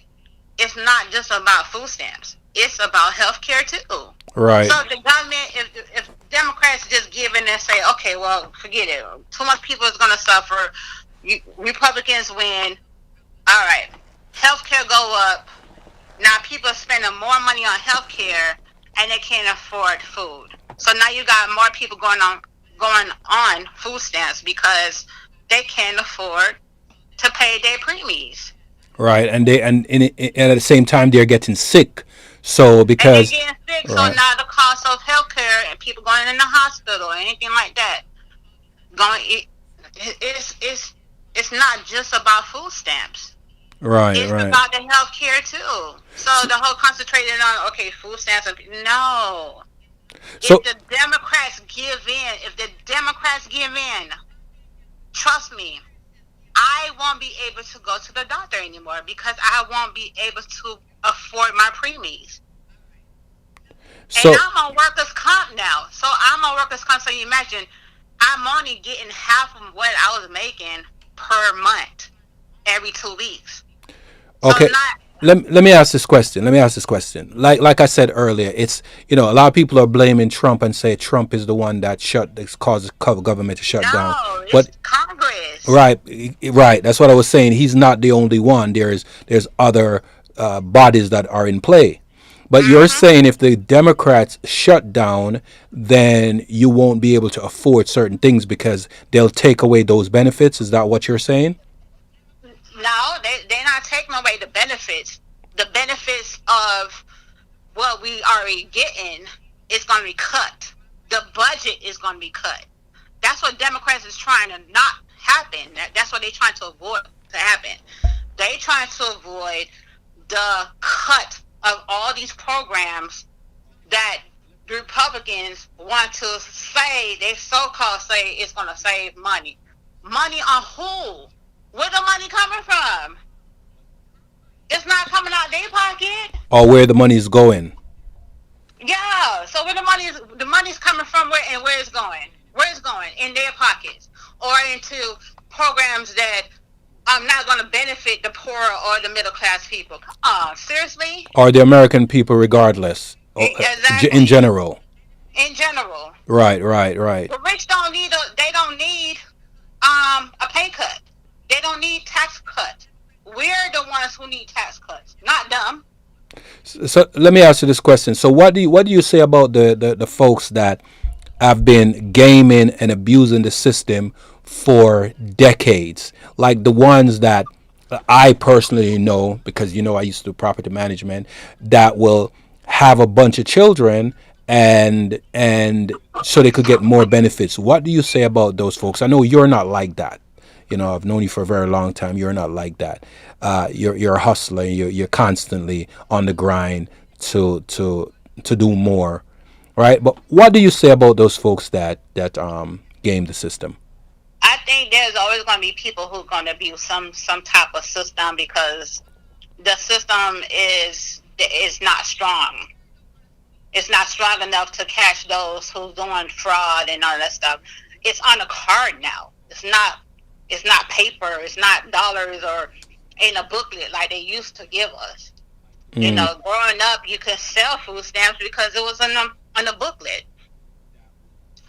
it's not just about food stamps. It's about healthcare too. Right. So the government, if Democrats just give in and say, okay, well, forget it. Too much people is going to suffer. Republicans win. All right. Healthcare go up. Now people are spending more money on healthcare and they can't afford food. So now you got more people going on food stamps because they can't afford to pay their premies. Right, and at the same time they're getting sick. So because and they're getting sick, right. So now the cost of healthcare and people going in the hospital or anything like that, it's not just about food stamps. Right, it's right. about the healthcare too. So the whole concentrated on food stamps. No. So if the Democrats give in, trust me, I won't be able to go to the doctor anymore because I won't be able to afford my premies. So, and I'm on workers' comp now. So you imagine, I'm only getting half of what I was making per month every 2 weeks. Okay. So let me ask this question. Like I said earlier, it's a lot of people are blaming Trump and say Trump is the one that caused government to shut down. It's Congress. Right. That's what I was saying. He's not the only one. There's other bodies that are in play. But you're saying if the Democrats shut down, then you won't be able to afford certain things because they'll take away those benefits. Is that what you're saying? No, they're not taking away the benefits. The benefits of what we already getting is going to be cut. The budget is going to be cut. That's what Democrats is trying to not happen. That's what they're trying to avoid to happen. They're trying to avoid the cut of all these programs that Republicans want to say, they so-called say it's going to save money. Money on who? Where the money coming from? It's not coming out their pocket. Or where the money is going. Yeah. So where the money's coming from, where it's going? Where it's going? In their pockets or into programs that are not going to benefit the poor or the middle class people. Come on, seriously? Or the American people, regardless. Exactly. In general. In general. Right. The rich don't need a pay cut. They don't need tax cuts. We're the ones who need tax cuts, not them. So let me ask you this question. So what do you say about the folks that have been gaming and abusing the system for decades? Like the ones that I personally know, because I used to do property management, that will have a bunch of children and so they could get more benefits. What do you say about those folks? I know you're not like that. I've known you for a very long time. You're not like that. You're a hustler. You're constantly on the grind to do more, right? But what do you say about those folks that game the system? I think there's always going to be people who are going to abuse some type of system because the system is not strong. It's not strong enough to catch those who's doing fraud and all that stuff. It's on a card now. It's not paper. It's not dollars or in a booklet like they used to give us. Growing up, you could sell food stamps because it was on a booklet.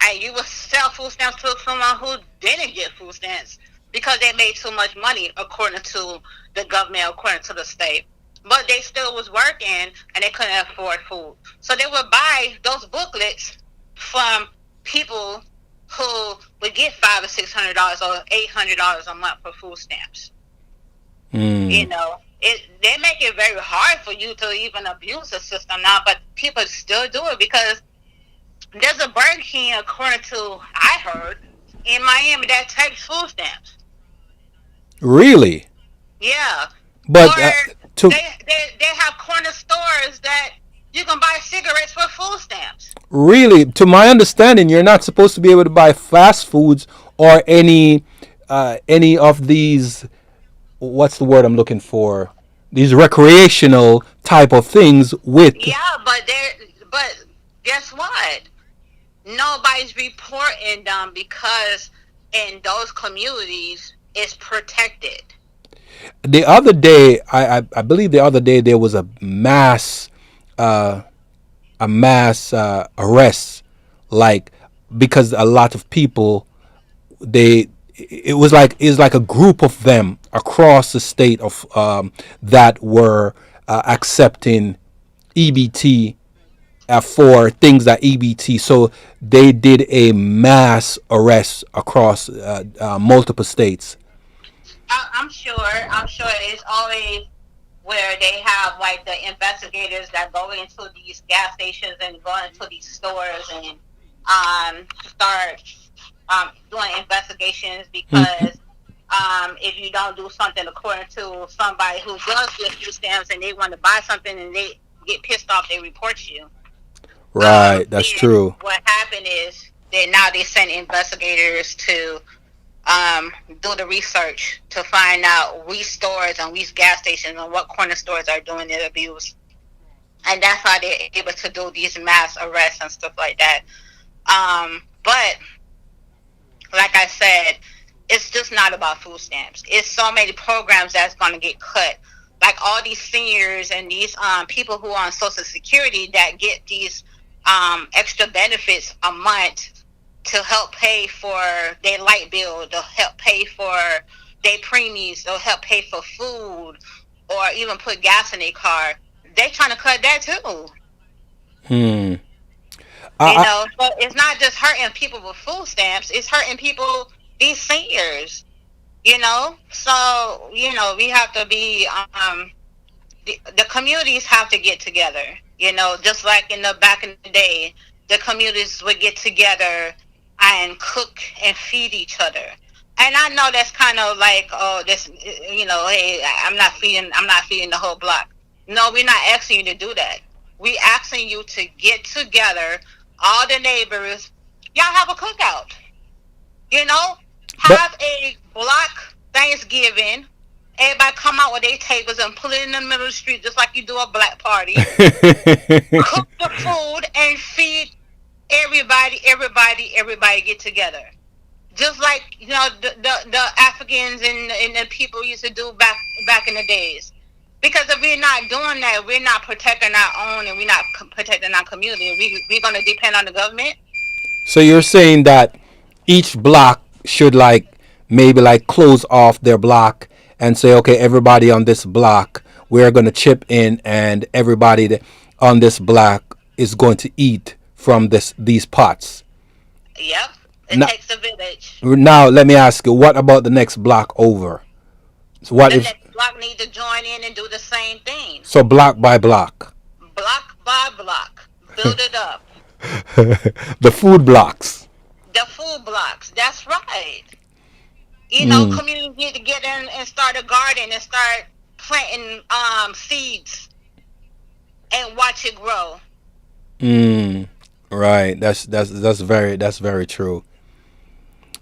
And you would sell food stamps to someone who didn't get food stamps because they made too much money, according to the government, according to the state. But they still was working and they couldn't afford food. So they would buy those booklets from people who would get $500 or $600 or $800 a month for food stamps. They make it very hard for you to even abuse the system now, but people still do it because there's a Burger King, according to I heard, in Miami that takes food stamps. Really? Yeah. But they have corner stores that you can buy cigarettes for food stamps. Really, to my understanding, you're not supposed to be able to buy fast foods or any of these. What's the word I'm looking for? These recreational type of things with. Yeah, but guess what? Nobody's reporting them because in those communities it's protected. The other day, I believe the other day there was a mass arrest, like because a lot of people it was like a group of them across the state of that were accepting EBT for things that EBT. So they did a mass arrest across multiple states. I'm sure it's always where they have like the investigators that go into these gas stations and go into these stores and start doing investigations because if you don't do something according to somebody who does get food stamps and they want to buy something and they get pissed off, they report you. Right, that's true. What happened is that now they send investigators to do the research to find out which stores and which gas stations and what corner stores are doing the abuse. And that's how they're able to do these mass arrests and stuff like that. But like I said, it's just not about food stamps. It's so many programs that's going to get cut. Like all these seniors and these people who are on Social Security that get these extra benefits a month to help pay for their light bill, to help pay for their premiums, to help pay for food, or even put gas in their car. They're trying to cut that too. So it's not just hurting people with food stamps, it's hurting people, these seniors, So, we have to be, the communities have to get together, just like in the back in the day, the communities would get together and cook and feed each other. And I know that's kind of like, hey, I'm not feeding the whole block. No, we're not asking you to do that. We're asking you to get together, all the neighbors, y'all have a cookout. Have a block Thanksgiving. Everybody come out with their tables and put it in the middle of the street just like you do a black party. Cook the food and feed everybody get together. Just like, the Africans and the people used to do back in the days. Because if we're not doing that, we're not protecting our own and we're not protecting our community. We're going to depend on the government. So you're saying that each block should maybe close off their block and say, okay, everybody on this block, we're going to chip in and everybody on this block is going to eat from these pots. Yep. It takes a village. Now, let me ask you, what about the next block over? So what if next block need to join in and do the same thing? So block by block. Block by block. Build it up. The food blocks. The food blocks. That's right. You know, communities need to get in and start a garden and start planting seeds and watch it grow. Right. That's very true.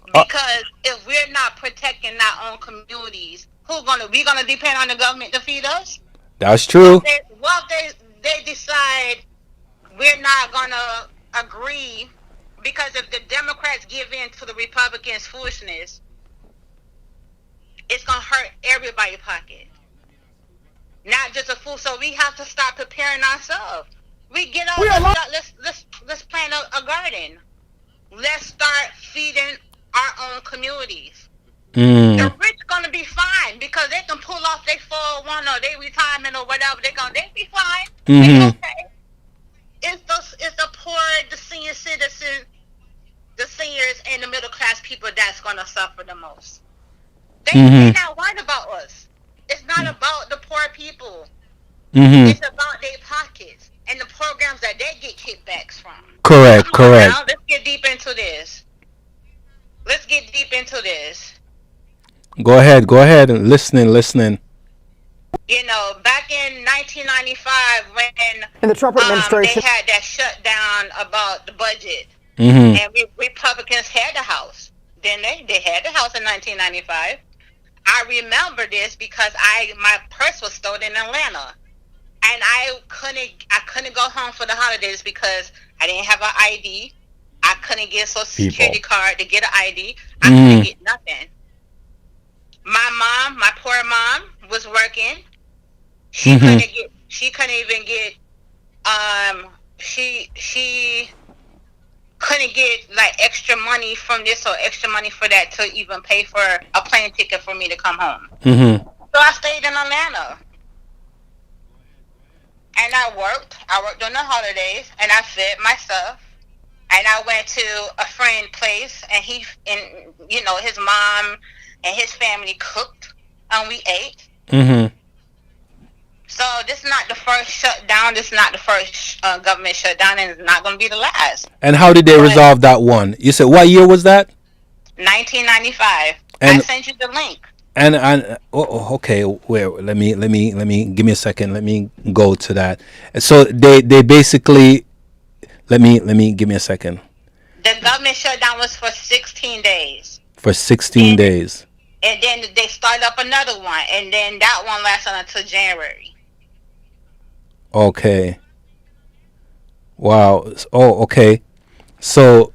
Because if we're not protecting our own communities, we gonna depend on the government to feed us? That's true. What if they decide we're not gonna agree? Because if the Democrats give in to the Republicans' foolishness, it's gonna hurt everybody's pocket, not just the food. So we have to start preparing ourselves. We get out. Let's plant a garden. Let's start feeding our own communities. The rich gonna be fine because they can pull off their 401 or their retirement or whatever. They be fine. They okay. It's the poor, the senior citizens, the seniors, and the middle class people that's gonna suffer the most. They're not worried about us. It's not about the poor people. It's about their pockets and the programs that they get kickbacks from. Correct. Now, let's get deep into this. Go ahead. Listening. You know, back in 1995 when in the Trump administration they had that shutdown about the budget, and Republicans had the House. Then they had the House in 1995. I remember this because my purse was stolen in Atlanta, and I couldn't go home for the holidays because I didn't have an ID. I couldn't get a Social Security card to get an ID. I couldn't get nothing. My poor mom was working. She couldn't even get she couldn't get like extra money from this or extra money for that to even pay for a plane ticket for me to come home. So I stayed in Atlanta. And I worked on the holidays and I fed myself. And I went to a friend's place and his mom and his family cooked and we ate. So this is not the first shutdown. This is not the first government shutdown, and it's not going to be the last. And how did they resolve that one? You said what year was that? 1995. I sent you the link. Okay, wait. Let me give me a second. Let me go to that. So they basically let me give me a second. The government shutdown was for 16 days. For 16 days. And then they started up another one, and then that one lasted until January. Okay. Wow. Oh, okay. So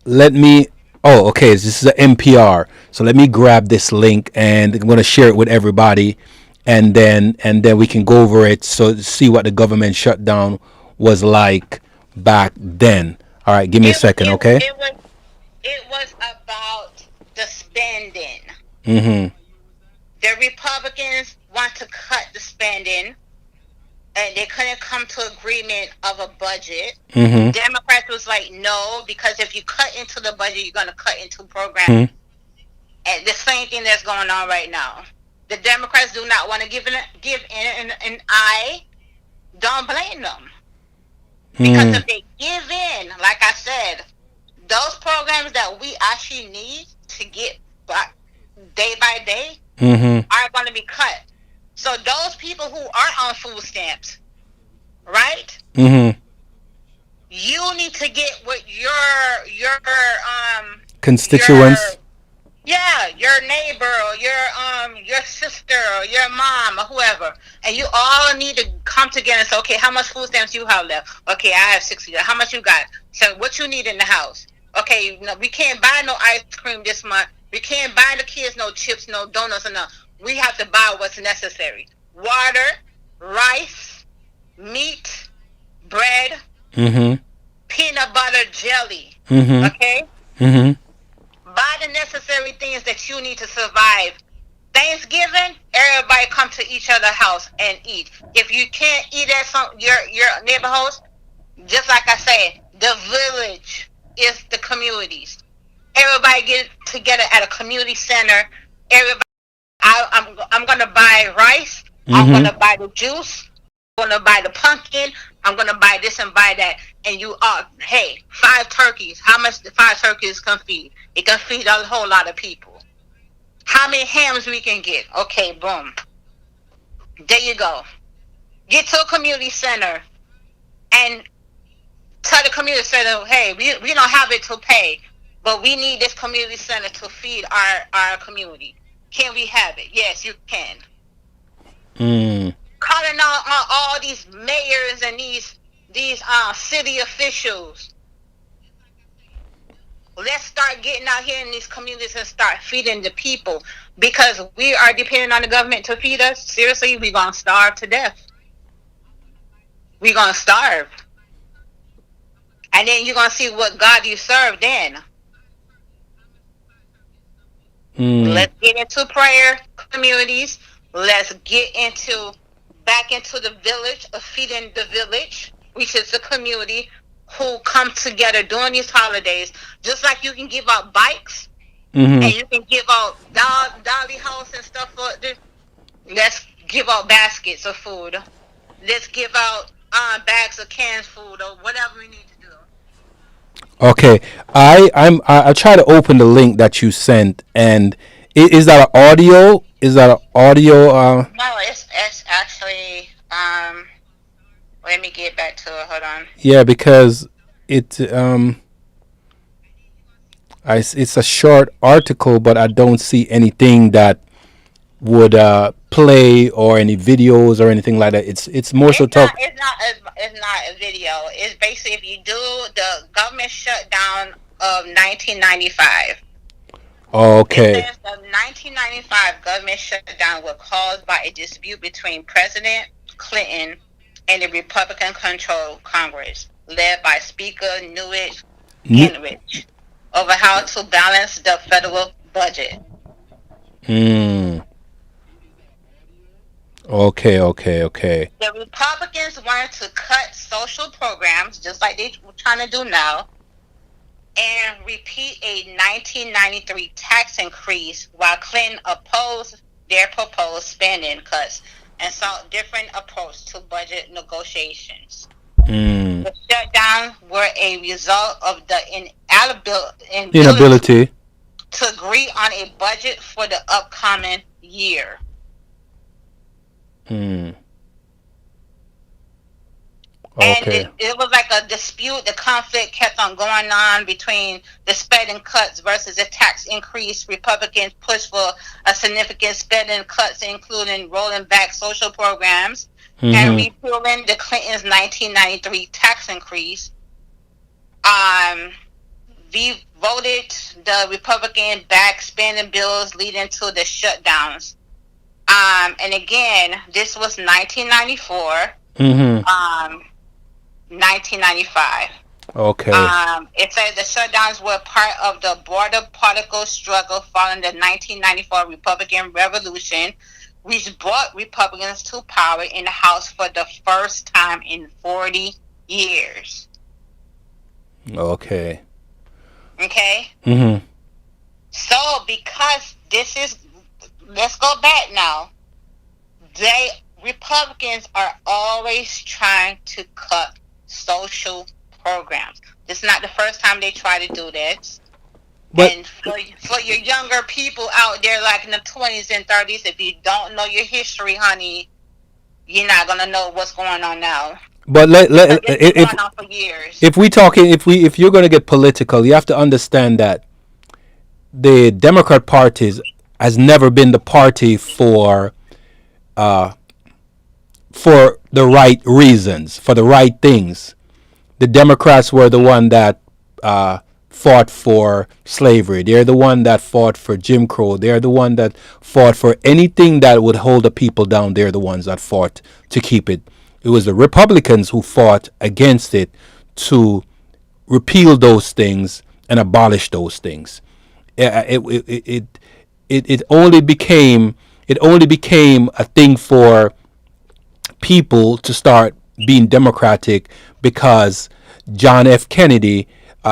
let me. Oh, okay. This is an NPR. So let me grab this link, and I'm going to share it with everybody, and then we can go over it. So see what the government shutdown was like back then. All right. Give me a second, okay? It was about the spending. The Republicans want to cut the spending, and they couldn't come to agreement of a budget. Democrats was like, no, because if you cut into the budget, you're going to cut into programs. And the same thing that's going on right now. The Democrats do not want to give in, and I don't blame them. Because if they give in, like I said, those programs that we actually need to get day by day are going to be cut. So those people who are on food stamps, right? You need to get what your constituents. Your neighbor or your sister or your mom or whoever, and you all need to come together and say, okay, how much food stamps you have left? Okay, I have 60. How much you got? So what you need in the house? Okay, no, we can't buy no ice cream this month. We can't buy the kids no chips, no donuts, or no. We have to buy what's necessary: water, rice, meat, bread, peanut butter, jelly. Okay. Buy the necessary things that you need to survive. Thanksgiving, everybody come to each other's house and eat. If you can't eat at your neighborhoods, just like I said, the village is the communities. Everybody get together at a community center. Everybody, I'm gonna buy rice. I'm gonna buy the juice. I'm gonna buy the pumpkin. I'm gonna buy this and buy that. And you are, hey, 5 turkeys. How much the 5 turkeys can feed? It can feed a whole lot of people. How many hams we can get? Okay, boom. There you go. Get to a community center and tell the community center, hey, we don't have it to pay, but we need this community center to feed our community. Can we have it? Yes, you can. Calling on all these mayors and these city officials. Let's start getting out here in these communities and start feeding the people, because we are depending on the government to feed us. Seriously, we're going to starve to death. We're going to starve. And then you're going to see what God you serve then. Let's get into prayer communities. Let's get back into the village of feeding the village, which is the community who come together during these holidays. Just like you can give out bikes and you can give out dolly house and stuff for this. Let's give out baskets of food. Let's give out bags of canned food or whatever we need to do. Okay, I'll try to open the link that you sent, and is that an audio? Is that an audio? No, it's actually let me get back to it. Hold on. Yeah, because it's a short article, but I don't see anything that would play or any videos or anything like that. It's more so talk. It's not a video. It's basically if you do the government shutdown of 1995. Okay. It says the 1995 government shutdown was caused by a dispute between President Clinton and the Republican-controlled Congress, led by Speaker Newt Gingrich, over how to balance the federal budget. Okay. The Republicans wanted to cut social programs, just like they're trying to do now, and repeat a 1993 tax increase, while Clinton opposed their proposed spending cuts and sought different approach to budget negotiations. The shutdown were a result of the inability to agree on a budget for the upcoming year. Okay. And it was like a dispute. The conflict kept on going on between the spending cuts versus the tax increase. Republicans pushed for a significant spending cuts, including rolling back social programs and repealing the Clintons' 1993 tax increase. We voted the Republican-backed spending bills, leading to the shutdowns. And again, this was 1994. 1995. Okay. It says the shutdowns were part of the border political struggle following the 1994 Republican Revolution, which brought Republicans to power in the House for the first time in 40 years. Okay. So, because this is, let's go back now. Republicans are always trying to cut social programs. This is not the first time they try to do this. But, and for your younger people out there, like in the 20s and 30s, if you don't know your history, honey, you're not gonna know what's going on now. But if you're gonna get political, you have to understand that the Democrat Party has never been the party for the right reasons, for the right things. The Democrats were the one that fought for slavery. They're the one that fought for Jim Crow. They're the one that fought for anything that would hold the people down. They're the ones that fought to keep it. It was the Republicans who fought against it to repeal those things and abolish those things. It only became a thing for people to start being democratic because John F. Kennedy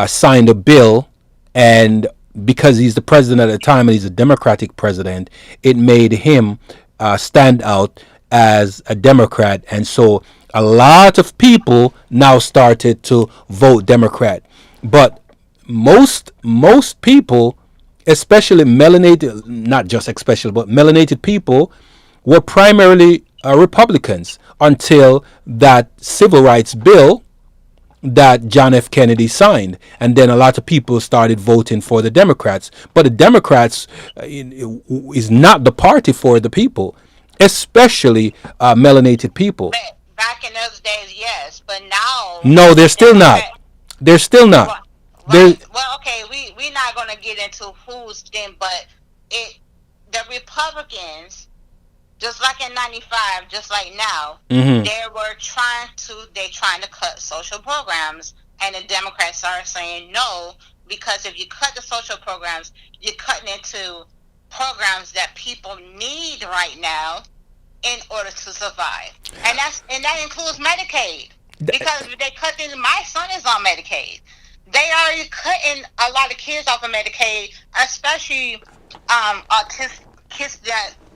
signed a bill, and because he's the president at the time and he's a Democratic president, it made him stand out as a Democrat, and so a lot of people now started to vote Democrat. But most people especially melanated, not just especially, but melanated people, were primarily Republicans until that civil rights bill that John F. Kennedy signed. And then a lot of people started voting for the Democrats. But the Democrats is not the party for the people, especially melanated people. Back in those days, yes, but now No, they're still not. They're still not. Right. Well, okay, we're not gonna get into who's then, but the Republicans, just like in '95, just like now, they were trying to cut social programs, and the Democrats are saying no, because if you cut the social programs, you're cutting into programs that people need right now in order to survive, and that includes Medicaid, because they cut in. My son is on Medicaid. They already cutting a lot of kids off of Medicaid, especially kids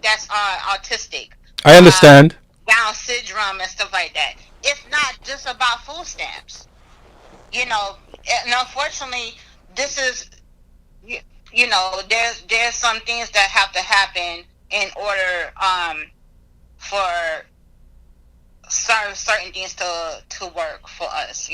that's autistic. I understand. Down syndrome and stuff like that. It's not just about food stamps. And unfortunately, this is, there's some things that have to happen in order for certain things to work for us.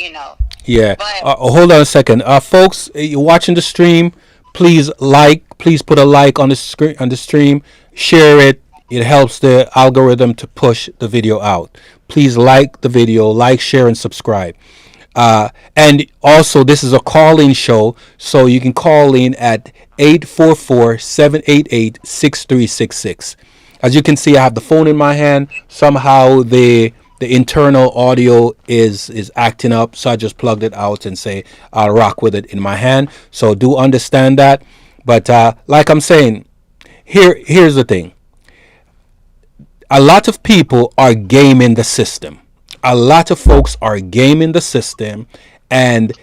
Yeah. But Hold on a second, folks. You're watching the stream. Please put a like on the screen on the stream. Share it. It helps the algorithm to push the video out. Please like the video, share, and subscribe. And also, this is a call-in show, so you can call in at 844-788-6366. As you can see, I have the phone in my hand. Somehow the internal audio is acting up, so I just plugged it out and say I'll rock with it in my hand. So do understand that. But like I'm saying, here's the thing. A lot of people are gaming the system. A lot of folks are gaming the system, and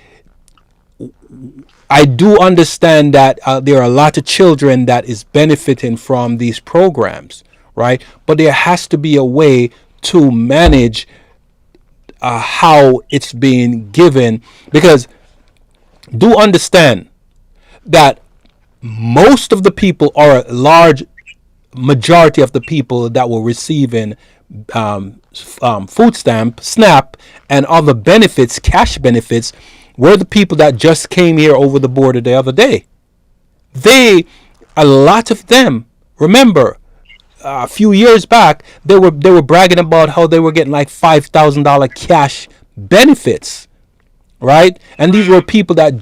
I do understand that there are a lot of children that is benefiting from these programs, right? But there has to be a way to manage how it's being given, because do understand that most of the people, or a large majority of the people that were receiving food stamp, SNAP, and other benefits, cash benefits, were the people that just came here over the border the other day. A lot of them, remember, a few years back, they were bragging about how they were getting like $5,000 cash benefits, right? And these were people that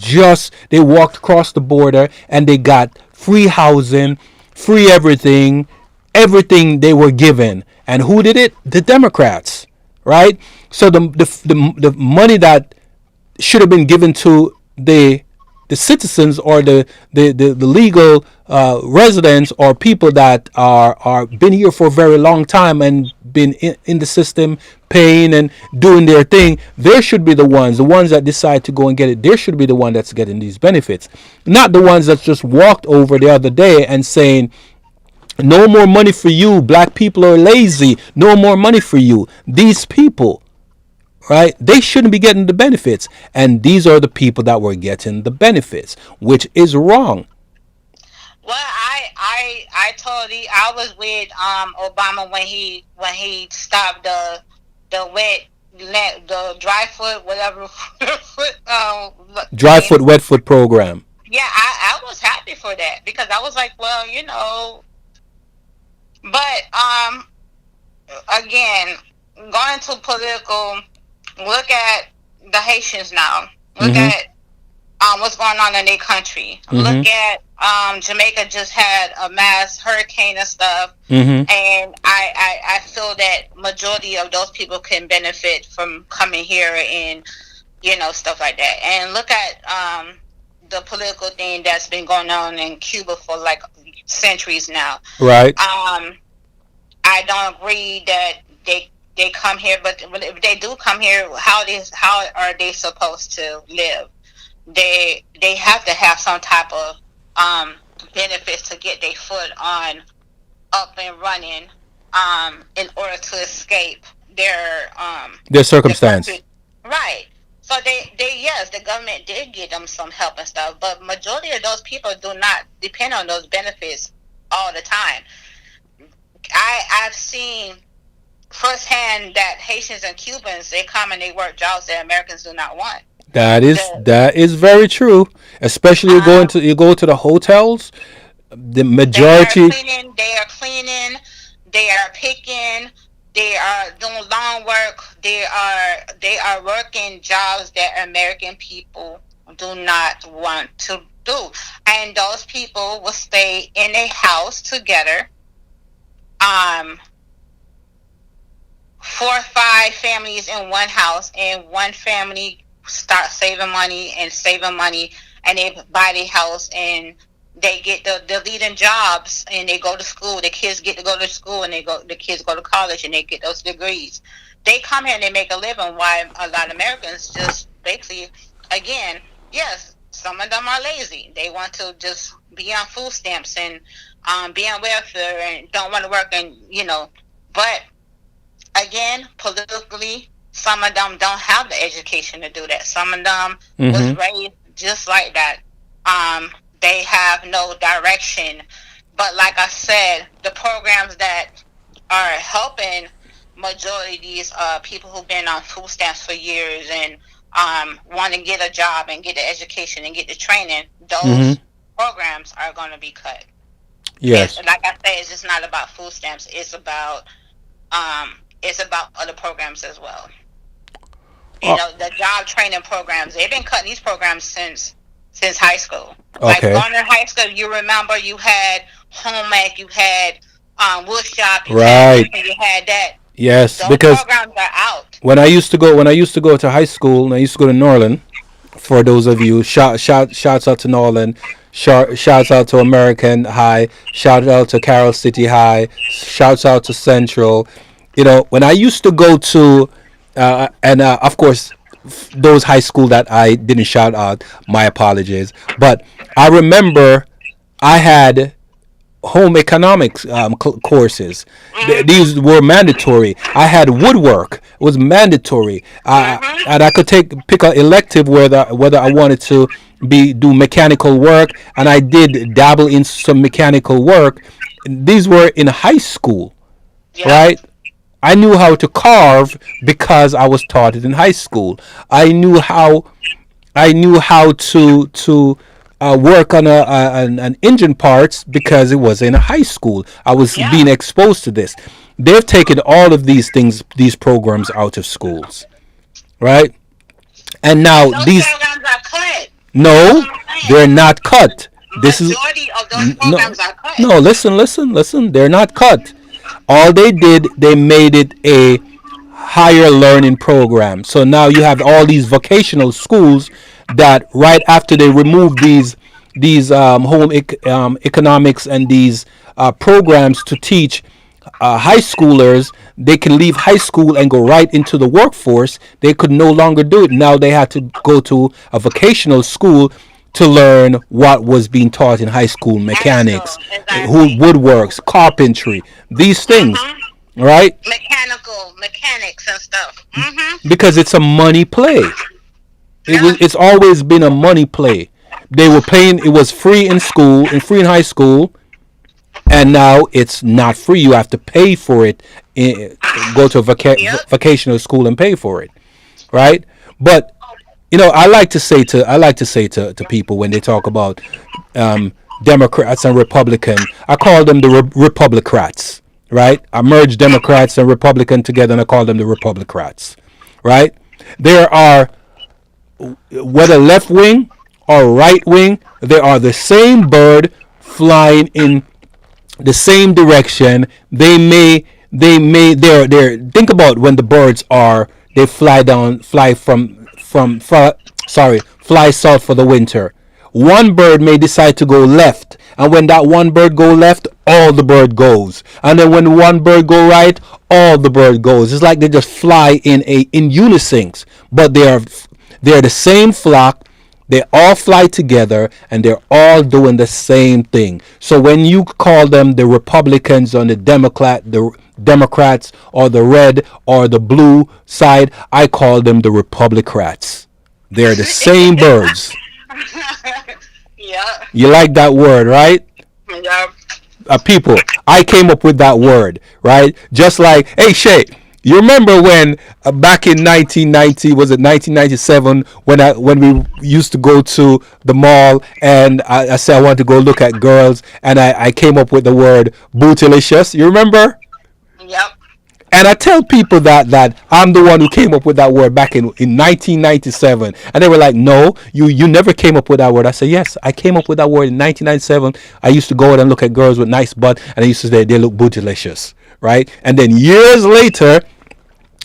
they walked across the border and they got free housing, free everything they were given. And who did it? The Democrats, right? So the money that should have been given to the citizens, or the legal residents, or people that are been here for a very long time and been in the system, paying and doing their thing, there should be the ones that decide to go and get it. There should be the one that's getting these benefits, not the ones that just walked over the other day and saying, no more money for you, black people are lazy, no more money for you. These people, right, they shouldn't be getting the benefits, and these are the people that were getting the benefits, which is wrong. Well, I was with Obama when he stopped the dry foot, whatever dry foot, wet foot program. Yeah, I was happy for that, because I was like, well, but again, going to political, look at the Haitians now. Look at what's going on in their country. Look at Jamaica just had a mass hurricane and stuff, and I feel that majority of those people can benefit from coming here and stuff like that. And look at the political thing that's been going on in Cuba for like centuries now. Right. I don't agree that they come here, but if they do come here, how are they supposed to live? They have to have some type of benefits to get their foot up and running in order to escape their circumstance. Right. So yes, the government did give them some help and stuff, but majority of those people do not depend on those benefits all the time. I've seen firsthand that Haitians and Cubans, they come and they work jobs that Americans do not want. That is very true. Especially you go to the hotels, the majority. They are cleaning, they are picking, they are doing lawn work. They are working jobs that American people do not want to do, and those people will stay in a house together. 4 or 5 families in one house, and one family start saving money, and they buy the house, and they get the leading jobs, and they go to school. The kids get to go to school, and the kids go to college, and they get those degrees. They come here and they make a living, while a lot of Americans just basically, again, yes, some of them are lazy. They want to just be on food stamps and be on welfare and don't want to work, and but again, politically, some of them don't have the education to do that. Some of them was raised just like that. They have no direction. But like I said, the programs that are helping majority of these people who've been on food stamps for years and want to get a job and get the education and get the training, those programs are going to be cut. Yes. Like I said, it's just not about food stamps. It's about other programs as well. The job training programs, they've been cutting these programs since high school. Like going to high school, you remember you had home ec, you had wood shop, you had that. Yes, those because programs are out. when I used to go to high school, and I used to go to Norland. For those of you, shouts out to Norland. Shouts out to American High. Shout out to Carroll City High. Shouts out to Central. When I used to go to, of course, those high school that I didn't shout out, my apologies. But I remember I had home economics courses. These were mandatory. I had woodwork. It was mandatory. And I could pick an elective whether I wanted to do mechanical work, and I did dabble in some mechanical work. These were in high school, right? I knew how to carve because I was taught it in high school. I knew how to work on an engine parts because it was in a high school. I was being exposed to this. They've taken all of these things, these programs, out of schools, right? And now these programs are cut. No, they're not cut. Majority of those programs are cut. No, listen. They're not cut. All they did, they made it a higher learning program. So now you have all these vocational schools that right after they remove these home economics and these programs to teach high schoolers, they can leave high school and go right into the workforce. They could no longer do it. Now they had to go to a vocational school to learn what was being taught in high school: mechanics, woodworks, carpentry, these things, right? Mechanics and stuff. Because it's a money play. It's always been a money play. They were paying. It was free in school and free in high school, and now it's not free. You have to pay for it. Go to a vocational school and pay for it, right? But I like to say to people when they talk about Democrats and Republicans, I call them the Republicrats, right? I merge Democrats and Republican together, and I call them the Republicrats, right? There are, whether left wing or right wing, they are the same bird flying in the same direction. They're think about when the birds fly south for the winter. One bird may decide to go left, and when that one bird go left, all the bird goes. And then when one bird go right, all the bird goes. It's like they just fly in unison, but they're the same flock. They all fly together, and they're all doing the same thing. So when you call them the Republicans on the Democrats, or the red or the blue side, I call them the Republicrats. They're the same birds. Yeah. You like that word, right? Yeah. People, I came up with that word, right? Just like, hey, Shay, you remember when back in 1990, was it 1997, when we used to go to the mall and I said I wanted to go look at girls and I came up with the word bootylicious. You remember? Yep. And I tell people that I'm the one who came up with that word back in 1997. And they were like, no, you never came up with that word. I said, yes, I came up with that word in 1997. I used to go out and look at girls with nice butt, and I used to say they look bootylicious, right? And then years later,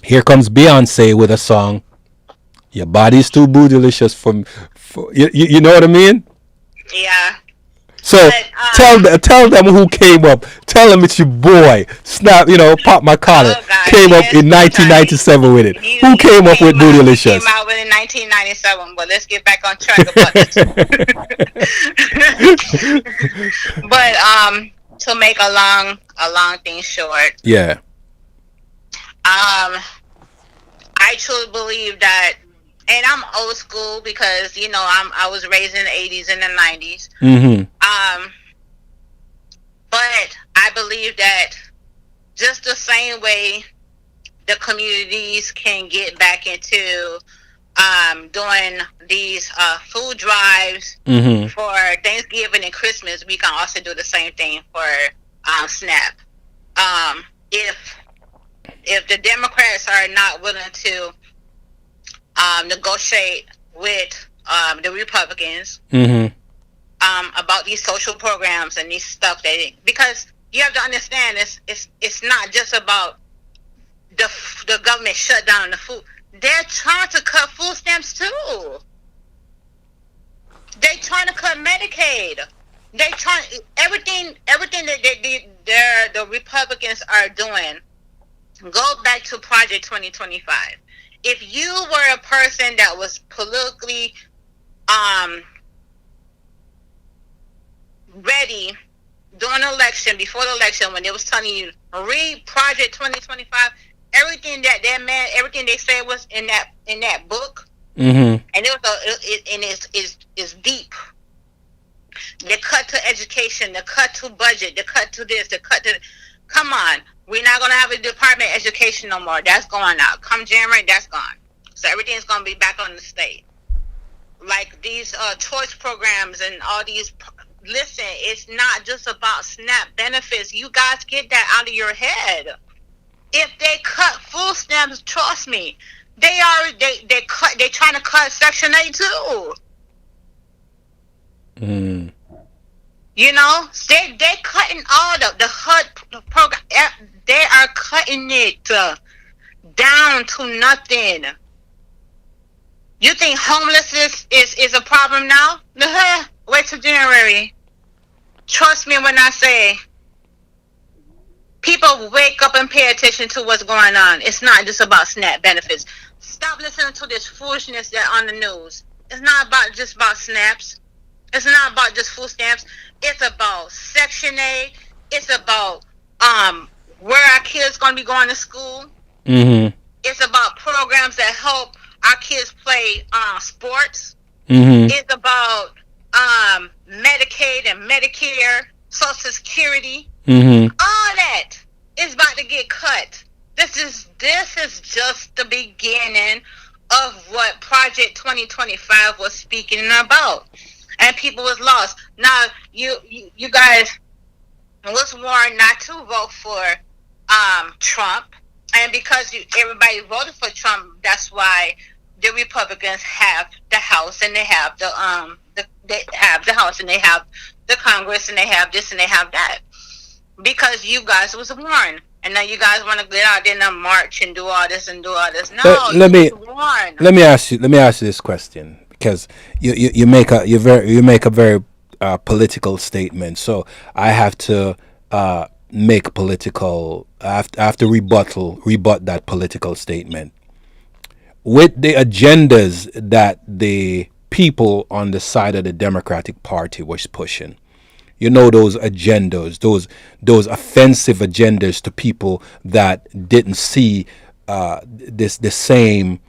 here comes Beyonce with a song, your body's too bootylicious for you know what I mean? Yeah. So tell them who came up. Tell them it's your boy. Snap, pop my collar. Came up in 1997 with it. Who came up with Bootylicious? Came out with it in 1997. But let's get back on track about this. But to make a long thing short. Yeah. I truly believe that. And I'm old school because I was raised in the 80s and the 90s. Mm-hmm. But I believe that just the same way the communities can get back into doing these food drives for Thanksgiving and Christmas, we can also do the same thing for SNAP. If the Democrats are not willing to negotiate with the Republicans about these social programs and these stuff because you have to understand it's not just about the government shut down the food. They're trying to cut food stamps too. They're trying to cut Medicaid. They trying everything that the Republicans are doing. Go back to Project 2025. If you were a person that was politically ready during the election, before the election, when they was telling you read Project 2025, everything everything they said was in that book, and it's deep. The cut to education, the cut to budget, the cut to this, the cut to. Come on, we're not gonna have a Department of Education no more. That's going out. Come January, that's gone. So everything's gonna be back on the state. Like these choice programs and all these. Listen, it's not just about SNAP benefits. You guys get that out of your head. If they cut food stamps, trust me, they trying to cut Section 8 too. They're cutting all the HUD program. They are cutting it down to nothing. You think homelessness is a problem now? Wait till January. Trust me when I say people wake up and pay attention to what's going on. It's not just about SNAP benefits. Stop listening to this foolishness that on the news. It's not just about snaps. It's not about just food stamps. It's about Section 8. It's about where our kids going to be going to school. It's about programs that help our kids play sports. It's about Medicaid and Medicare, Social Security. All that is about to get cut. This is just the beginning of what Project 2025 was speaking about, and people was lost. Now you guys was warned not to vote for Trump, and because everybody voted for Trump, that's why the Republicans have the House and they have the House and they have the Congress and they have this and they have that, because you guys was warned, and now you guys want to get out there and march and do all this and do all this. No, let me ask you this question, because you make a very political statement, so I have to make I have to rebut that political statement with the agendas that the people on the side of the Democratic Party was pushing. Those agendas, those offensive agendas to people that didn't see the same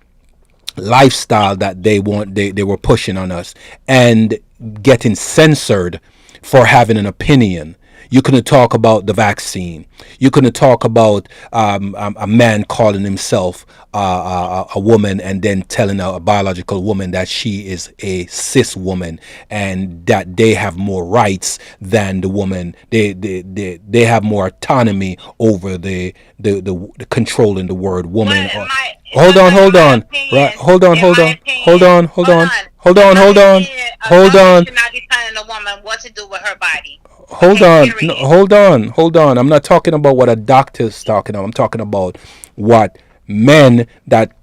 lifestyle that they were pushing on us, and getting censored for having an opinion. You couldn't talk about the vaccine. You couldn't talk about a man calling himself a woman and then telling a biological woman that she is a cis woman and that they have more rights than the woman. They have more autonomy over the controlling the word woman. Hold on, hold on, right? Hold on, hold on, hold on, hold on, hold on, hold on, hold on. Should not be telling a woman what to do with her body. Hold on, no, hold on, hold on. I'm not talking about what a doctor's talking about. I'm talking about what men that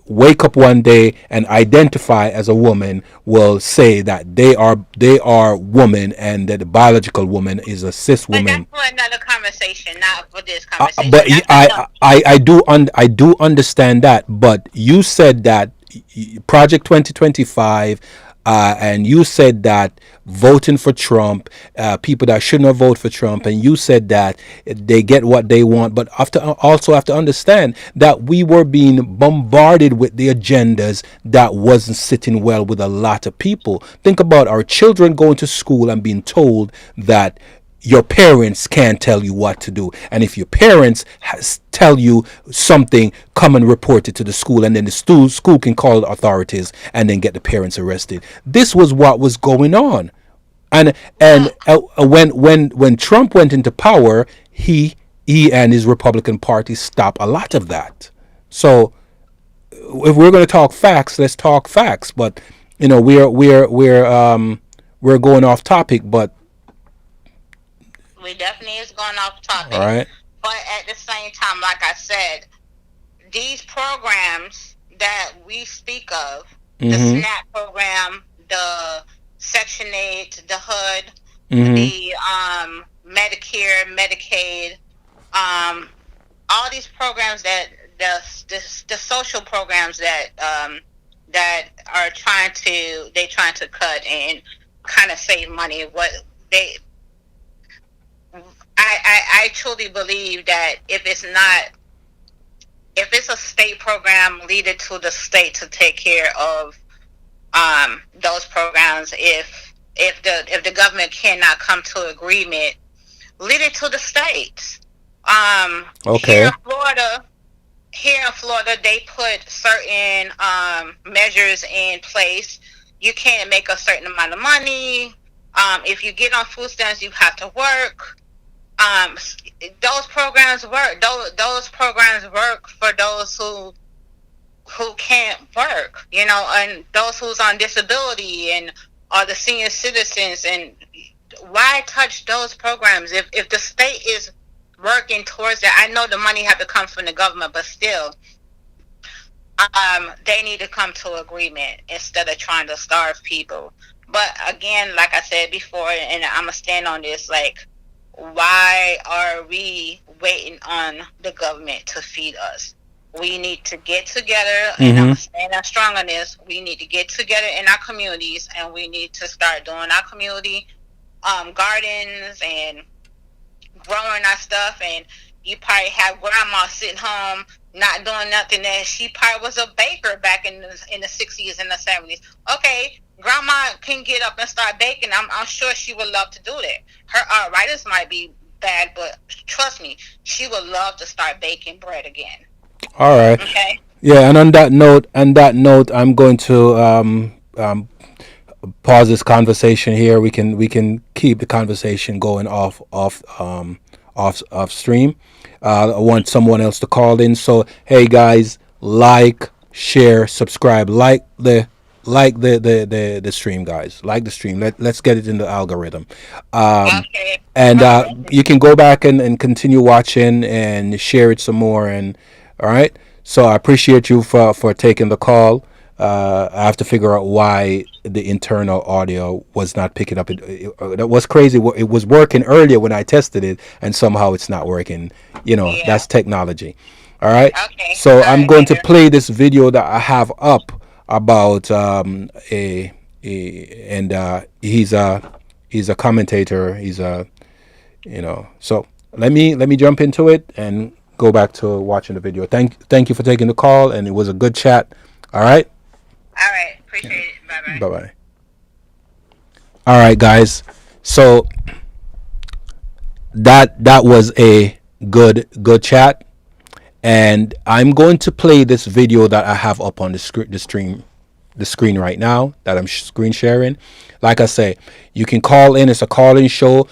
wake up one day and identify as a woman will say that they are woman, and that the biological woman is a cis woman. But that's for another conversation, not for this conversation. But I do understand that. But you said that Project 2025. And you said that voting for Trump, people that should not vote for Trump, and you said that they get what they want. But also have to understand that we were being bombarded with the agendas that wasn't sitting well with a lot of people. Think about our children going to school and being told that your parents can't tell you what to do, and if your parents tell you something, come and report it to the school, and then the school can call the authorities and then get the parents arrested. This was what was going on, and when Trump went into power, he and his Republican Party stopped a lot of that. So if we're going to talk facts, let's talk facts. But we're going off topic, but we definitely is going off topic. All right. But at the same time, like I said, these programs that we speak of, the SNAP program, the Section 8, the HUD, the Medicare, Medicaid, all these programs that the social programs that are trying to cut and kind of save money. I truly believe that if it's a state program, lead it to the state to take care of those programs. If the government cannot come to agreement, lead it to the states. Okay. Here in Florida, they put certain measures in place. You can't make a certain amount of money. If you get on food stamps, you have to work. Those programs work. Those programs work for those who can't work, and those who's on disability and are the senior citizens. And why touch those programs if the state is working towards that? I know the money have to come from the government, but still, they need to come to agreement instead of trying to starve people. But again, like I said before, and I'm gonna stand on this, why are we waiting on the government to feed us? We need to get together, and I'm saying I'm strong on this. We need to get together in our communities, and we need to start doing our community gardens and growing our stuff. And you probably have grandma sitting home not doing nothing. That she probably was a baker back in the 60s and the 70s. Okay, grandma can get up and start baking. I'm sure she would love to do that. Her arthritis might be bad, but trust me, she would love to start baking bread again. All right. Okay. Yeah, and on that note, I'm going to pause this conversation here. We can keep the conversation going off stream. I want someone else to call in. So hey guys, like, share, subscribe, like the stream, guys. Like the stream. Let's get it in the algorithm. Okay. And you can go back and continue watching and share it some more. And all right. So I appreciate you for taking the call. I have to figure out why the internal audio was not picking up. That was crazy. It was working earlier when I tested it, and somehow it's not working. That's technology. All right. Okay. So I'm going to play this video that I have up about he's a commentator. He's So let me jump into it and go back to watching the video. Thank you for taking the call, and it was a good chat. All right. All right. Appreciate it. Bye-bye. Bye-bye. All right, guys. So that was a good chat, and I'm going to play this video that I have up on the screen right now that I'm screen sharing. Like I say, you can call in. It's a call-in show.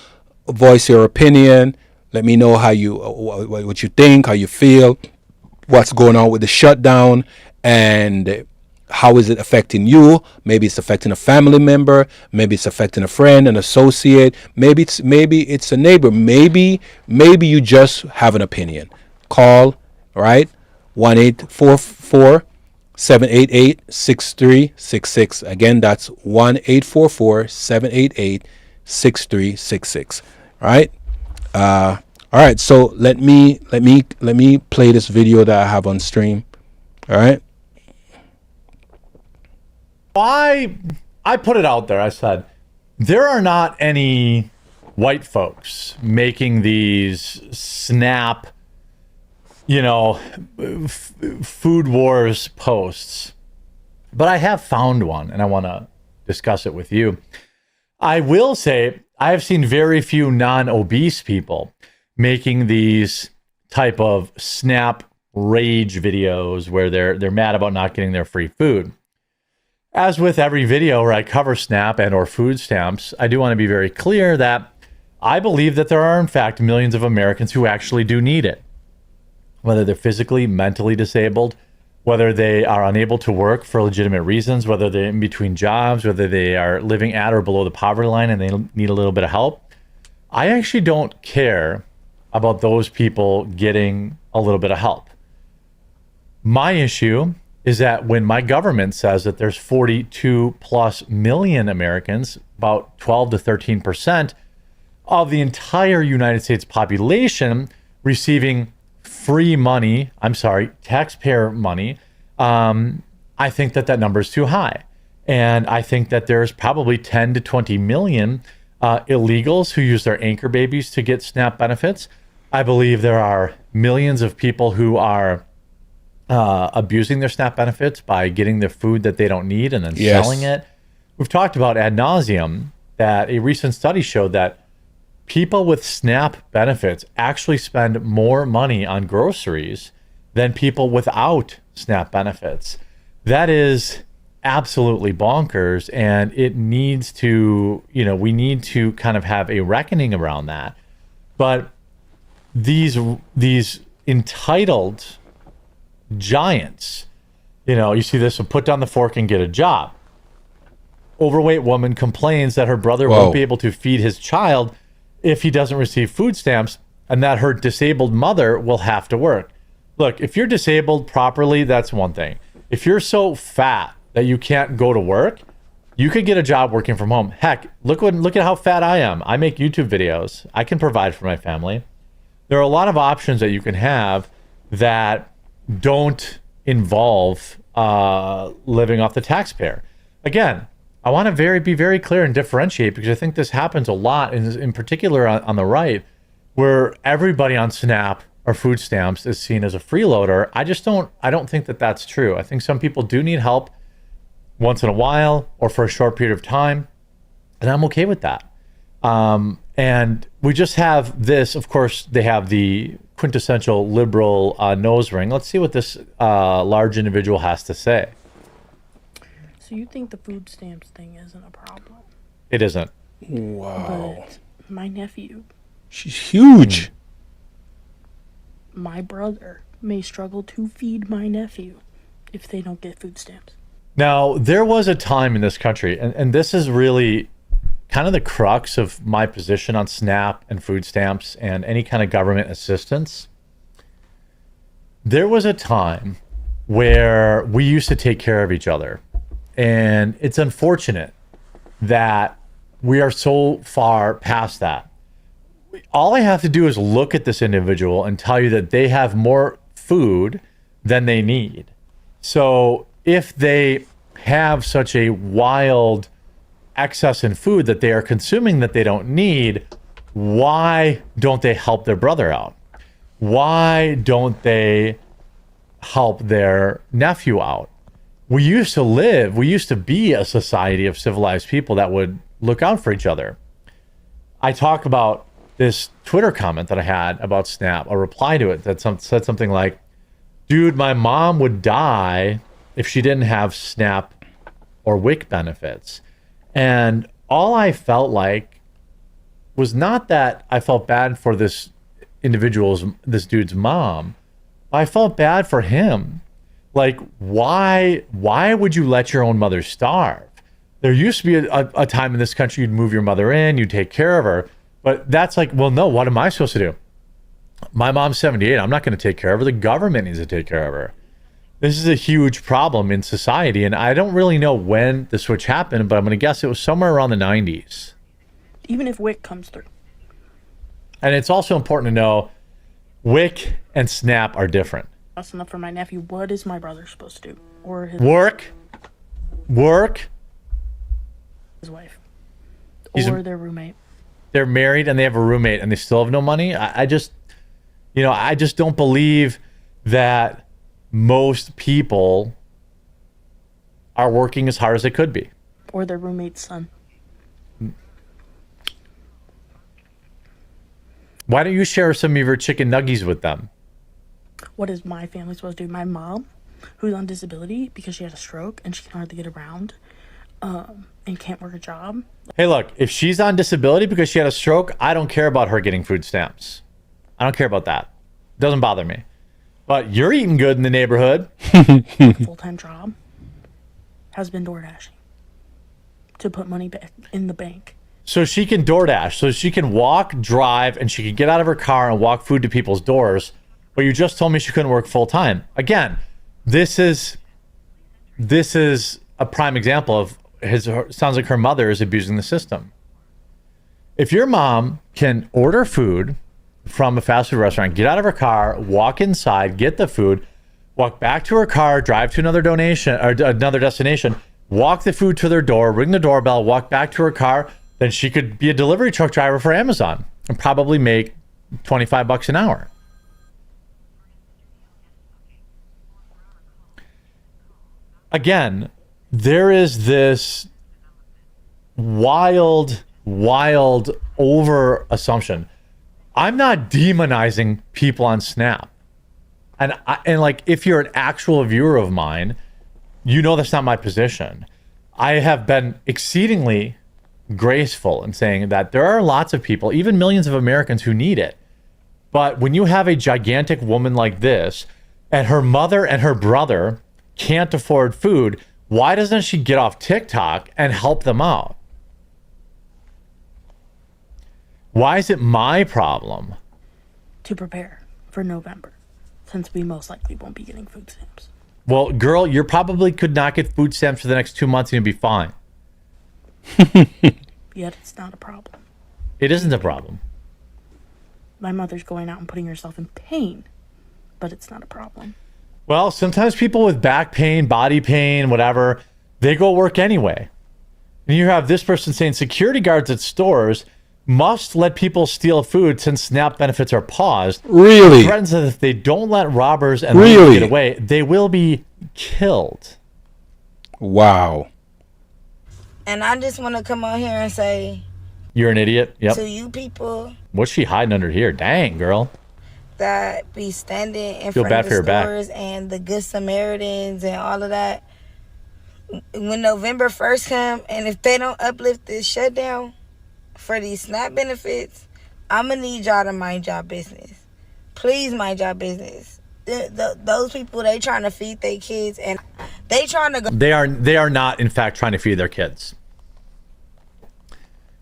Voice your opinion. Let me know how you what you think, how you feel, what's going on with the shutdown, and how is it affecting you. Maybe it's affecting a family member, maybe it's affecting a friend, an associate, maybe it's a neighbor, maybe you just have an opinion. Call, right? 1-844-788-6366. Again, that's 1-844-788-6366. Right? All right, so let me play this video that I have on stream. All right. I put it out there. I said, there are not any white folks making these SNAP, food wars posts. But I have found one, and I want to discuss it with you. I will say I have seen very few non-obese people making these type of SNAP rage videos where they're mad about not getting their free food. As with every video where I cover SNAP and or food stamps, I do want to be very clear that I believe that there are, in fact, millions of Americans who actually do need it. Whether they're physically, mentally disabled, whether they are unable to work for legitimate reasons, whether they're in between jobs, whether they are living at or below the poverty line and they need a little bit of help. I actually don't care about those people getting a little bit of help. My issue is that when my government says that there's 42 plus million Americans, about 12 to 13% of the entire United States population receiving free money, taxpayer money, I think that number is too high. And I think that there's probably 10 to 20 million illegals who use their anchor babies to get SNAP benefits. I believe there are millions of people who are abusing their SNAP benefits by getting the food that they don't need and then selling it. We've talked about ad nauseum that a recent study showed that people with SNAP benefits actually spend more money on groceries than people without SNAP benefits. That is absolutely bonkers, and it needs to, we need to kind of have a reckoning around that. But these entitled giants, you see this, put down the fork and get a job. Overweight woman complains that her brother won't be able to feed his child if he doesn't receive food stamps, and that her disabled mother will have to work. Look, if you're disabled properly, that's one thing. If you're so fat that you can't go to work, you could get a job working from home. Heck, look at how fat I am. I make YouTube videos. I can provide for my family. There are a lot of options that you can have that don't involve living off the taxpayer. Again, I want to be very clear and differentiate, because I think this happens a lot, in particular on the right, where everybody on SNAP or food stamps is seen as a freeloader. I don't think that that's true. I think some people do need help once in a while or for a short period of time, and I'm okay with that. And we just have this, of course, they have the quintessential liberal nose ring. Let's see what this large individual has to say. So you think the food stamps thing isn't a problem? It isn't. Wow. But my nephew. She's huge. My brother may struggle to feed my nephew if they don't get food stamps. Now, there was a time in this country, and this is really kind of the crux of my position on SNAP and food stamps and any kind of government assistance. There was a time where we used to take care of each other. And it's unfortunate that we are so far past that. All I have to do is look at this individual and tell you that they have more food than they need. So if they have such a wild excess in food that they are consuming that they don't need, why don't they help their brother out? Why don't they help their nephew out? we used to be a society of civilized people that would look out for each other. I talk about this Twitter comment that I had about SNAP, a reply to it that said something like, dude, my mom would die if she didn't have SNAP or WIC benefits. And all I felt like was not that I felt bad for this dude's mom. I felt bad for him. Like, why would you let your own mother starve? There used to be a time in this country you'd move your mother in, you'd take care of her. But that's like, well, no, what am I supposed to do? My mom's 78. I'm not going to take care of her. The government needs to take care of her. This is a huge problem in society. And I don't really know when the switch happened, but I'm going to guess it was somewhere around the 90s. Even if WIC comes through. And it's also important to know WIC and SNAP are different. That's enough for my nephew. What is my brother supposed to do? Or his work, his wife, or their roommate. They're married and they have a roommate and they still have no money. I just don't believe that most people are working as hard as they could be. Or their roommate's son. Why don't you share some of your chicken nuggies with them? What is my family supposed to do? My mom, who's on disability because she had a stroke and she can hardly get around and can't work a job. Hey, look, if she's on disability because she had a stroke, I don't care about her getting food stamps. I don't care about that. Doesn't bother me. But you're eating good in the neighborhood. Full-time job has been door dashing to put money back in the bank. So she can DoorDash, so she can walk, drive, and she can get out of her car and walk food to people's doors. But you just told me she couldn't work full time. Again, this is a prime example of sounds like her mother is abusing the system. If your mom can order food from a fast food restaurant, get out of her car, walk inside, get the food, walk back to her car, drive to another destination, walk the food to their door, ring the doorbell, walk back to her car, then she could be a delivery truck driver for Amazon and probably make $25 an hour. Again, there is this wild over assumption. I'm not demonizing people on Snap. And like, if you're an actual viewer of mine, you know that's not my position. I have been exceedingly graceful in saying that there are lots of people, even millions of Americans, who need it. But when you have a gigantic woman like this, and her mother and her brother can't afford food, why doesn't she get off TikTok and help them out? Why is it my problem? To prepare for November, since we most likely won't be getting food stamps. Well, girl, you probably could not get food stamps for the next 2 months and you'd be fine. Yet it's not a problem. It isn't a problem. My mother's going out and putting herself in pain, but it's not a problem. Well, sometimes people with back pain, body pain, whatever, they go work anyway. And you have this person saying security guards at stores must let people steal food since SNAP benefits are paused. Really? It threatens that if they don't let robbers and looters get away, they will be killed. Wow. And I just want to come on here and say, You're an idiot. Yep. to you people What's she hiding under here? Dang, girl. that be standing in Feel front bad of for the your back. stores and the Good Samaritans and all of that, when November 1st come, and if they don't uplift this shutdown for these SNAP benefits, I'm going to need y'all to mind y'all business. Please mind y'all business. Those people, they trying to feed their kids, and they trying to go. They are not, in fact, trying to feed their kids.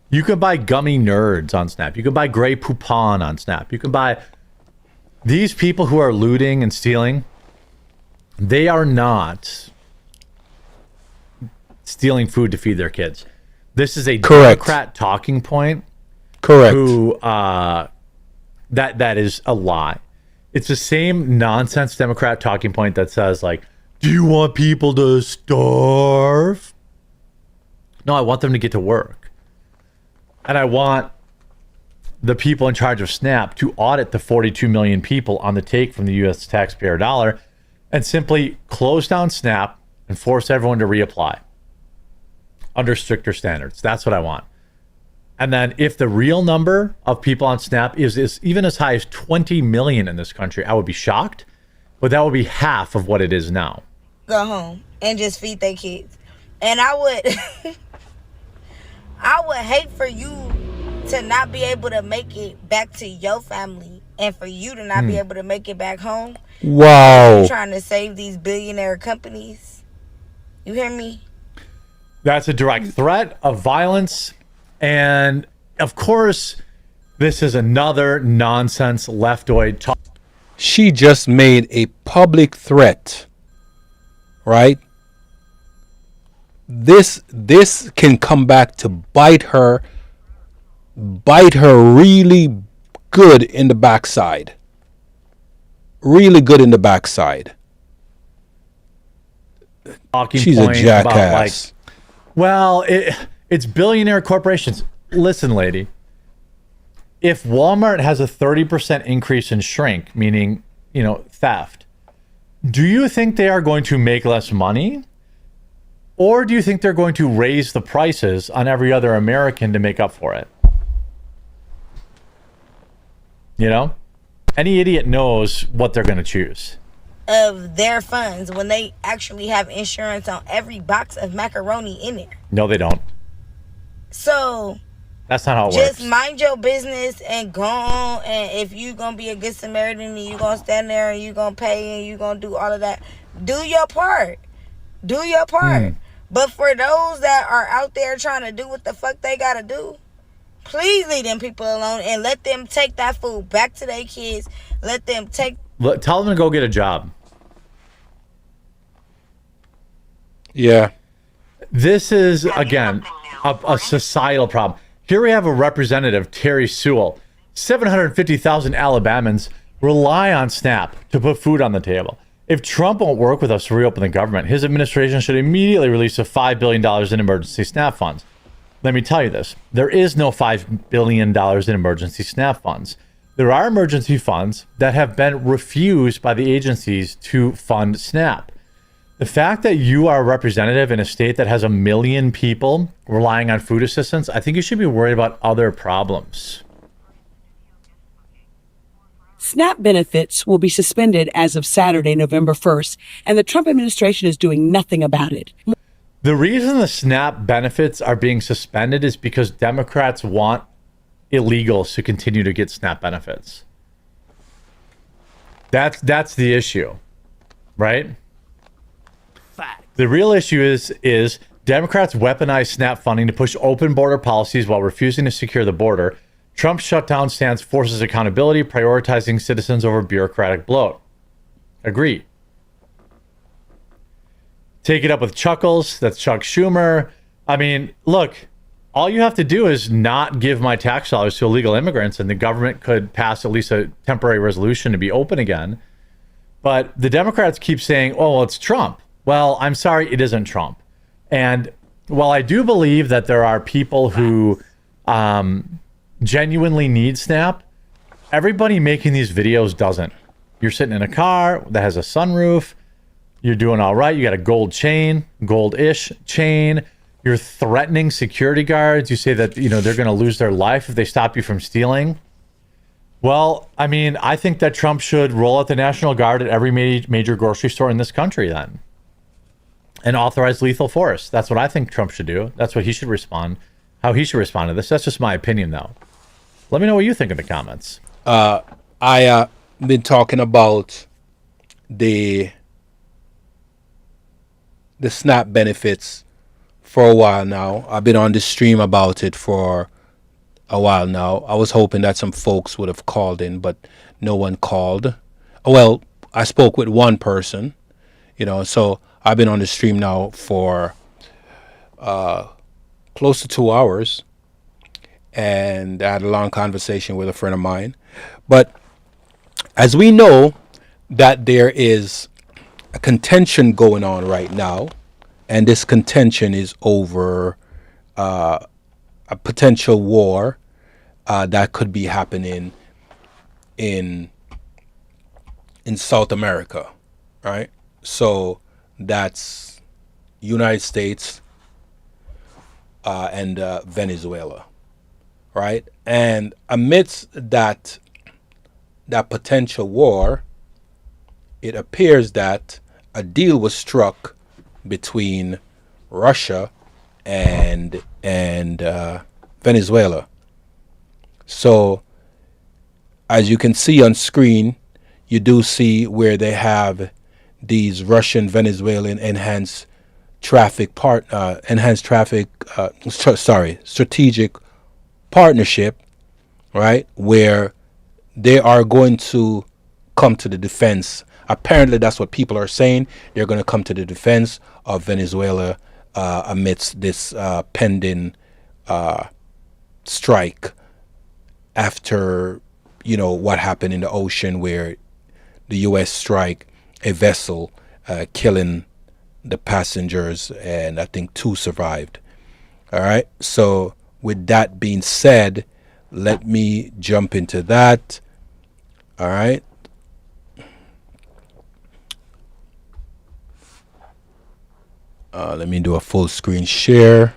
You can buy gummy nerds on Snap. You can buy Grey Poupon on Snap. You can buy these people who are looting and stealing. They are not stealing food to feed their kids. This is a Democrat talking point. Correct. Who that is a lie. It's the same nonsense Democrat talking point that says, like, do you want people to starve? No, I want them to get to work. And I want the people in charge of SNAP to audit the 42 million people on the take from the U.S. taxpayer dollar and simply close down SNAP and force everyone to reapply under stricter standards. That's what I want. And then if the real number of people on SNAP is even as high as 20 million in this country, I would be shocked, but that would be half of what it is now. Go home and just feed their kids. And I would I would hate for you to not be able to make it back to your family and for you to not be able to make it back home. Wow. You're trying to save these billionaire companies. You hear me? That's a direct threat of violence. And of course, this is another nonsense leftoid talk. She just made a public threat, right? This can come back to bite her really good in the backside. Really good in the backside. She's a jackass. Well, it's billionaire corporations. Listen, lady, if Walmart has a 30% increase in shrink, meaning, theft, do you think they are going to make less money? Or do you think they're going to raise the prices on every other American to make up for it? Any idiot knows what they're going to choose. Of their funds when they actually have insurance on every box of macaroni in there. No, they don't. So that's not how it just works. mind your business and go on. And if you gonna be a good Samaritan and you gonna stand there and you gonna pay and you gonna do all of that, do your part. Do your part. But for those that are out there trying to do what the fuck they gotta do, please leave them people alone and let them take that food back to their kids. Let them take. Tell them to go get a job. Yeah. This is, again, a societal problem. Here we have a representative, Terry Sewell. 750,000 Alabamans rely on SNAP to put food on the table. If Trump won't work with us to reopen the government, his administration should immediately release a $5 billion in emergency SNAP funds. Let me tell you this. There is no $5 billion in emergency SNAP funds. There are emergency funds that have been refused by the agencies to fund SNAP. The fact that you are a representative in a state that has 1 million people relying on food assistance, I think you should be worried about other problems. SNAP benefits will be suspended as of Saturday, November 1st, and the Trump administration is doing nothing about it. The reason the SNAP benefits are being suspended is because Democrats want illegals to continue to get SNAP benefits. That's the issue, right? The real issue is Democrats weaponize SNAP funding to push open border policies while refusing to secure the border. Trump's shutdown stance forces accountability, prioritizing citizens over bureaucratic bloat. Agreed. Take it up with Chuckles. That's Chuck Schumer. I mean, look, all you have to do is not give my tax dollars to illegal immigrants, and the government could pass at least a temporary resolution to be open again. But the Democrats keep saying, oh, well, it's Trump. Well, I'm sorry, it isn't Trump. And while I do believe that there are people who genuinely need SNAP, everybody making these videos doesn't. You're sitting in a car that has a sunroof. You're doing all right. You got a gold chain, gold-ish chain. You're threatening security guards. You say that, they're going to lose their life if they stop you from stealing. Well, I mean, I think that Trump should roll out the National Guard at every major grocery store in this country then. And authorize lethal force. That's what I think Trump should do. That's what he should respond. How he should respond to this. That's just my opinion, though. Let me know what you think in the comments. I been talking about the SNAP benefits for a while now. I've been on the stream about it for a while now. I was hoping that some folks would have called in, but no one called. Well, I spoke with one person, so I've been on the stream now for close to 2 hours, and I had a long conversation with a friend of mine. But as we know that there is a contention going on right now, and this contention is over a potential war that could be happening in South America, right? So that's United States and Venezuela, right? And amidst that potential war, it appears that a deal was struck between Russia and Venezuela. So, as you can see on screen, you do see where they have these Russian Venezuelan strategic partnership, right, where they are going to come to the defense. Apparently, that's what people are saying. They're going to come to the defense of Venezuela amidst this pending strike after, what happened in the ocean where the U.S. strike a vessel, killing the passengers, and I think 2 survived. All right. So with that being said, let me jump into that. All right. Let me do a full screen share.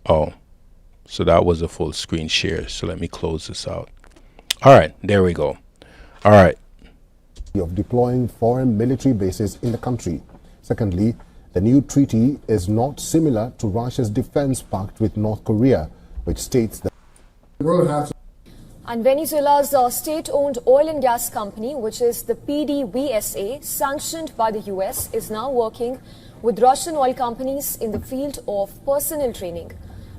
Oh, so that was a full screen share. So let me close this out. All right, there we go. All right. Of deploying foreign military bases in the country. Secondly, the new treaty is not similar to Russia's defense pact with North Korea, which states that the world has. And Venezuela's state-owned oil and gas company, which is the PDVSA, sanctioned by the US, is now working with Russian oil companies in the field of personnel training.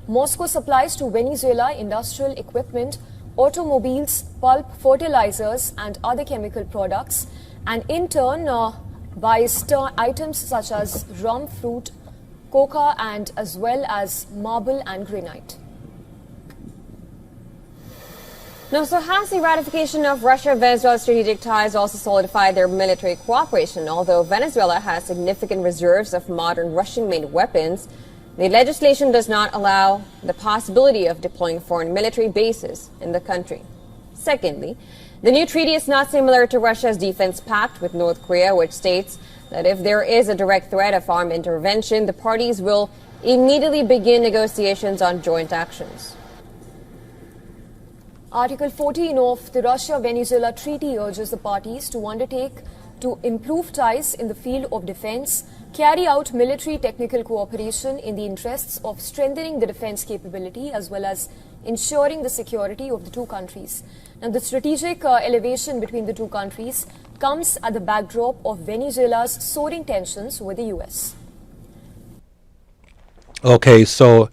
Moscow supplies to Venezuela industrial equipment, automobiles, pulp, fertilizers, and other chemical products, and in turn buys items such as rum, fruit, coca, and as well as marble and granite. Now, so has the ratification of Russia-Venezuela strategic ties also solidified their military cooperation? Although Venezuela has significant reserves of modern Russian-made weapons, the legislation does not allow the possibility of deploying foreign military bases in the country. Secondly, the new treaty is not similar to Russia's defense pact with North Korea, which states that if there is a direct threat of armed intervention, the parties will immediately begin negotiations on joint actions. Article 14 of the Russia-Venezuela Treaty urges the parties to undertake to improve ties in the field of defense, carry out military technical cooperation in the interests of strengthening the defense capability as well as ensuring the security of the two countries. Now, the strategic elevation between the two countries comes at the backdrop of Venezuela's soaring tensions with the U.S. Okay, so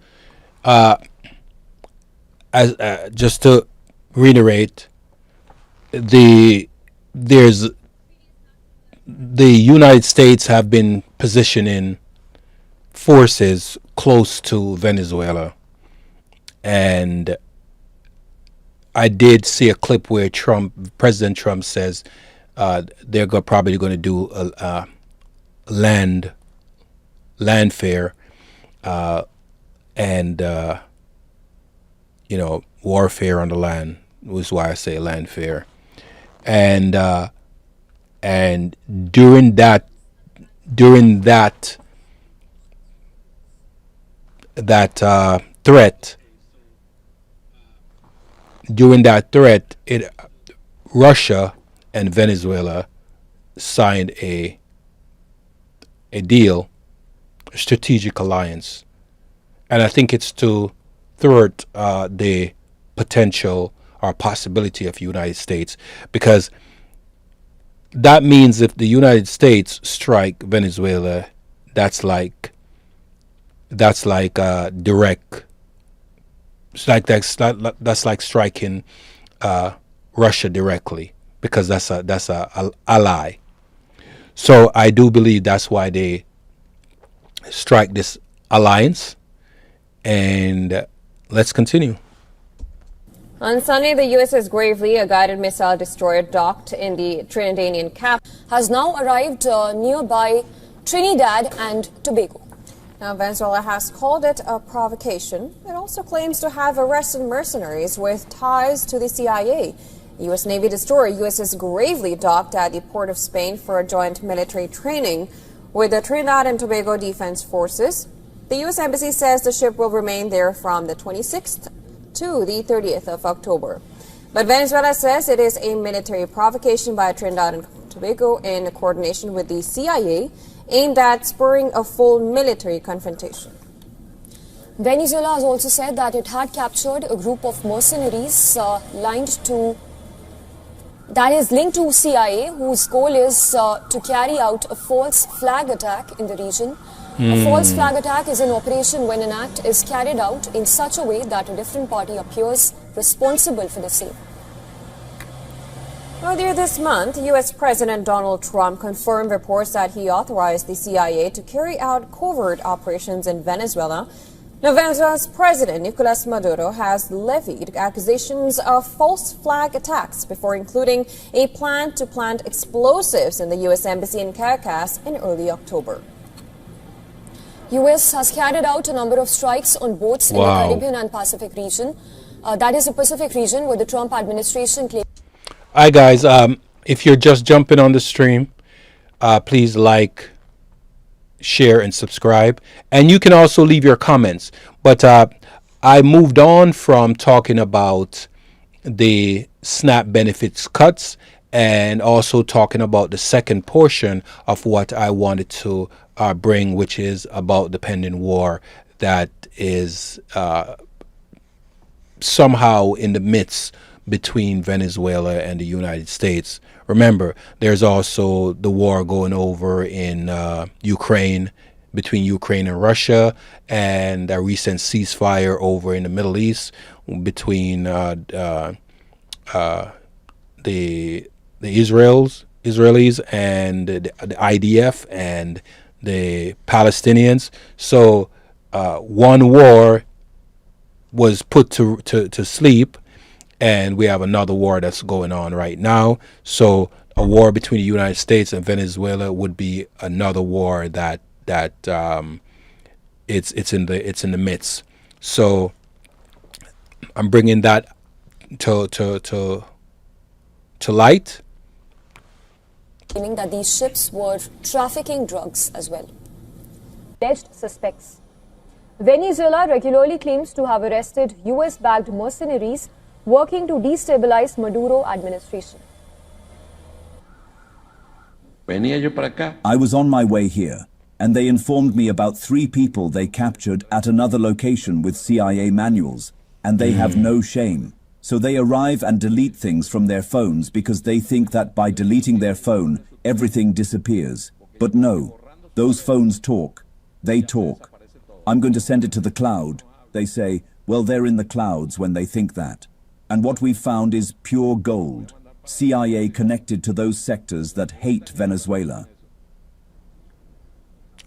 just to reiterate, the United States have been positioning forces close to Venezuela, and I did see a clip where President Trump says they're probably going to do a land fair and warfare on the land, was why I say land fair, and during that threat, Russia and Venezuela signed a deal, a strategic alliance, and I think it's to thwart the potential or possibility of the United States, because that means if the United States strike Venezuela, that's like direct. That's like striking Russia directly, because that's a ally. So I do believe that's why they strike this alliance. And let's continue. On Sunday, the USS Gravely, a guided missile destroyer docked in the Trinidadian cap, has now arrived nearby Trinidad and Tobago. Now, Venezuela has called it a provocation. It also claims to have arrested mercenaries with ties to the CIA The U.S. Navy destroyer USS Gravely docked at the port of Spain for a joint military training with the Trinidad and Tobago Defense Forces. The U.S. Embassy says the ship will remain there from the 26th to the 30th of October. But Venezuela says it is a military provocation by Trinidad and Tobago in coordination with the CIA aimed at spurring a full military confrontation. Venezuela has also said that it had captured a group of mercenaries linked to CIA, whose goal is to carry out a false flag attack in the region. A false flag attack is an operation when an act is carried out in such a way that a different party appears responsible for the same. Earlier this month, U.S. President Donald Trump confirmed reports that he authorized the CIA to carry out covert operations in Venezuela. Now, Venezuela's President Nicolas Maduro has levied accusations of false flag attacks before including a plan to plant explosives in the U.S. Embassy in Caracas in early October. U.S. has carried out a number of strikes on boats in the Caribbean and Pacific region. That is the Pacific region where the Trump administration claims. Hi, guys. If you're just jumping on the stream, please like, share, and subscribe. And you can also leave your comments. But I moved on from talking about the SNAP benefits cuts and also talking about the second portion of what I wanted to bring, which is about the pending war that is somehow in the midst between Venezuela and the United States. Remember, there's also the war going over in Ukraine, between Ukraine and Russia, and a recent ceasefire over in the Middle East between the Israelis and the IDF and the Palestinians. So one war was put to sleep, and we have another war that's going on right now. So a war between the United States and Venezuela would be another war that it's in the midst. So I'm bringing that to light. Claiming that these ships were trafficking drugs as well. Alleged suspects. Venezuela regularly claims to have arrested US-backed mercenaries working to destabilize Maduro administration. I was on my way here, and they informed me about 3 people they captured at another location with CIA manuals, and they have no shame. So they arrive and delete things from their phones because they think that by deleting their phone, everything disappears. But no, those phones talk. They talk. I'm going to send it to the cloud. They say, well, they're in the clouds when they think that. And what we've found is pure gold. CIA connected to those sectors that hate Venezuela.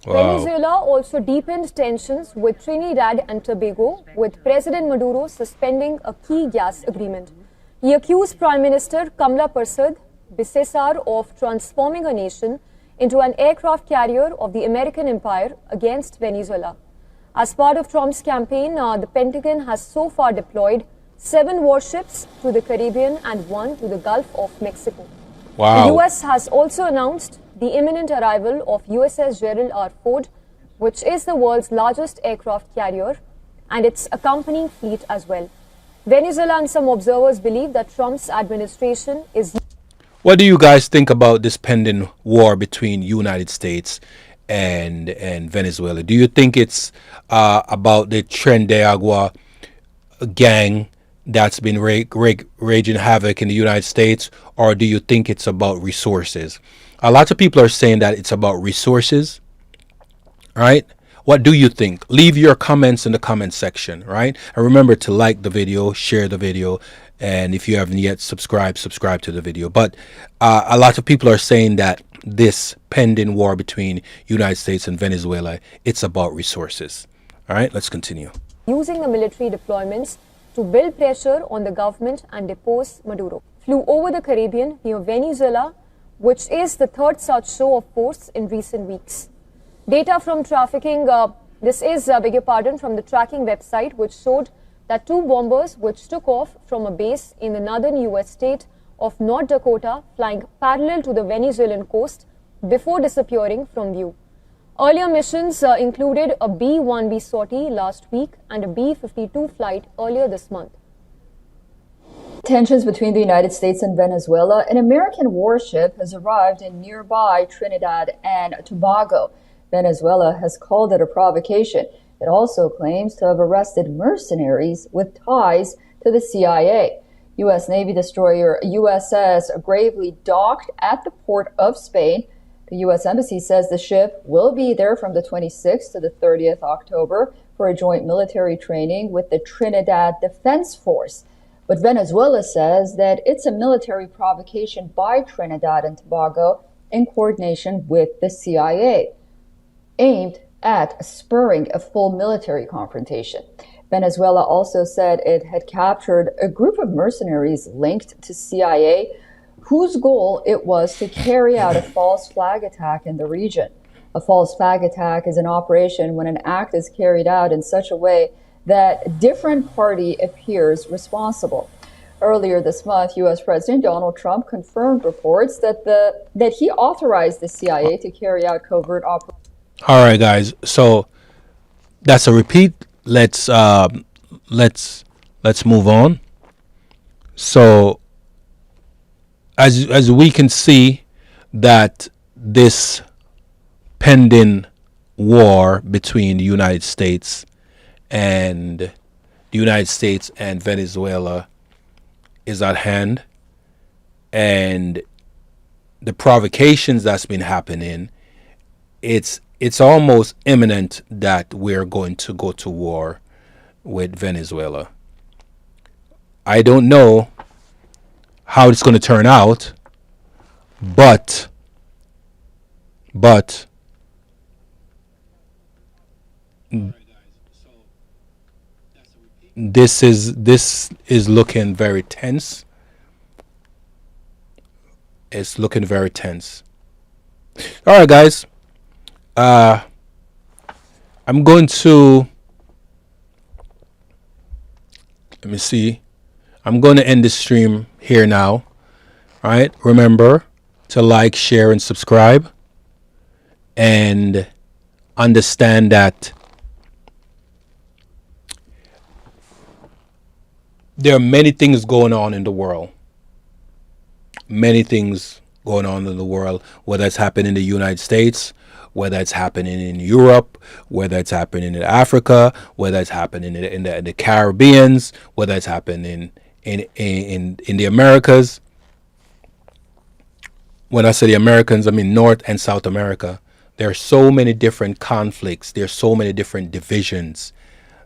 Wow. Venezuela also deepened tensions with Trinidad and Tobago, with President Maduro suspending a key gas agreement. He accused Prime Minister Kamla Persad Bisesar of transforming a nation into an aircraft carrier of the American empire against Venezuela. As part of Trump's campaign, the Pentagon has so far deployed 7 warships to the Caribbean and 1 to the Gulf of Mexico. Wow. The U.S. has also announced the imminent arrival of USS Gerald R. Ford, which is the world's largest aircraft carrier, and its accompanying fleet as well. Venezuela and some observers believe that Trump's administration is... What do you guys think about this pending war between United States and Venezuela? Do you think it's about the Tren de Agua gang that's been raging havoc in the United States, or do you think it's about resources? A lot of people are saying that it's about resources, right? What do you think? Leave your comments in the comment section, right? And remember to like the video, share the video, and if you haven't yet subscribe to the video. But a lot of people are saying that this pending war between United States and Venezuela, it's about resources. All right, let's continue. Using the military deployments to build pressure on the government and depose Maduro. Flew over the Caribbean near Venezuela, which is the 3rd such show of force in recent weeks. Data from trafficking, from the tracking website, which showed that 2 bombers which took off from a base in the northern US state of North Dakota flying parallel to the Venezuelan coast before disappearing from view. Earlier missions included a B-1B sortie last week and a B-52 flight earlier this month. Tensions between the United States and Venezuela. An American warship has arrived in nearby Trinidad and Tobago. Venezuela has called it a provocation. It also claims to have arrested mercenaries with ties to the CIA. U.S. Navy destroyer USS Gravely docked at the port of Spain. The U.S. Embassy says the ship will be there from the 26th to the 30th October for a joint military training with the Trinidad Defense Force. But Venezuela says that it's a military provocation by Trinidad and Tobago in coordination with the CIA, aimed at spurring a full military confrontation. Venezuela also said it had captured a group of mercenaries linked to CIA whose goal it was to carry out a false flag attack in the region. A false flag attack is an operation when an act is carried out in such a way that a different party appears responsible. Earlier this month, U.S. President Donald Trump confirmed reports that he authorized the CIA to carry out covert operations. All right, guys. So that's a repeat. Let's move on. So as we can see that this pending war between the United States and Venezuela is at hand, and the provocations that's been happening, it's almost imminent that we're going to go to war with Venezuela. I don't know how it's going to turn out, but this is looking very tense. It's looking very tense. All right, guys. I'm going to, let me see. I'm going to end this stream here now. All right. Remember to like, share, and subscribe. And understand that there are many things going on in the world. Many things going on in the world, whether it's happening in the United States, whether it's happening in Europe, whether it's happening in Africa, whether it's happening in the Caribbeans, whether it's happening in the Americas. When I say the Americans, I mean North and South America. There are so many different conflicts. There are so many different divisions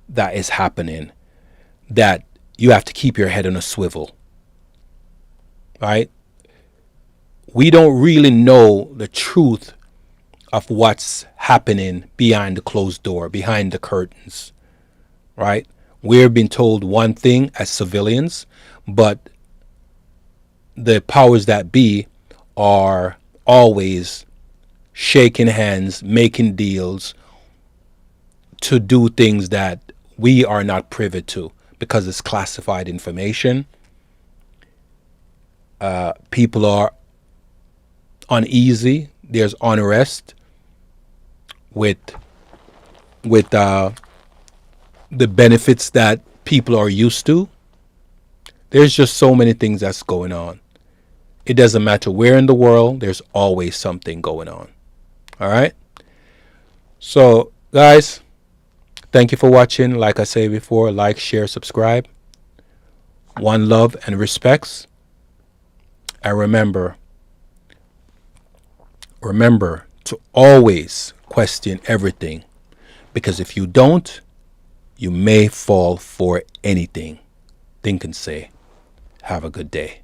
that is happening that you have to keep your head on a swivel. Right? We don't really know the truth of what's happening behind the closed door, behind the curtains. Right? We're being told one thing as civilians, but the powers that be are always shaking hands, making deals to do things that we are not privy to because it's classified information. People are uneasy. There's unrest with the benefits that people are used to. There's just so many things that's going on. It doesn't matter where in the world, there's always something going on. All right? So, guys, thank you for watching. Like I said before, like, share, subscribe. One love and respects. And remember to always question everything, because if you don't, you may fall for anything. Think and say, have a good day.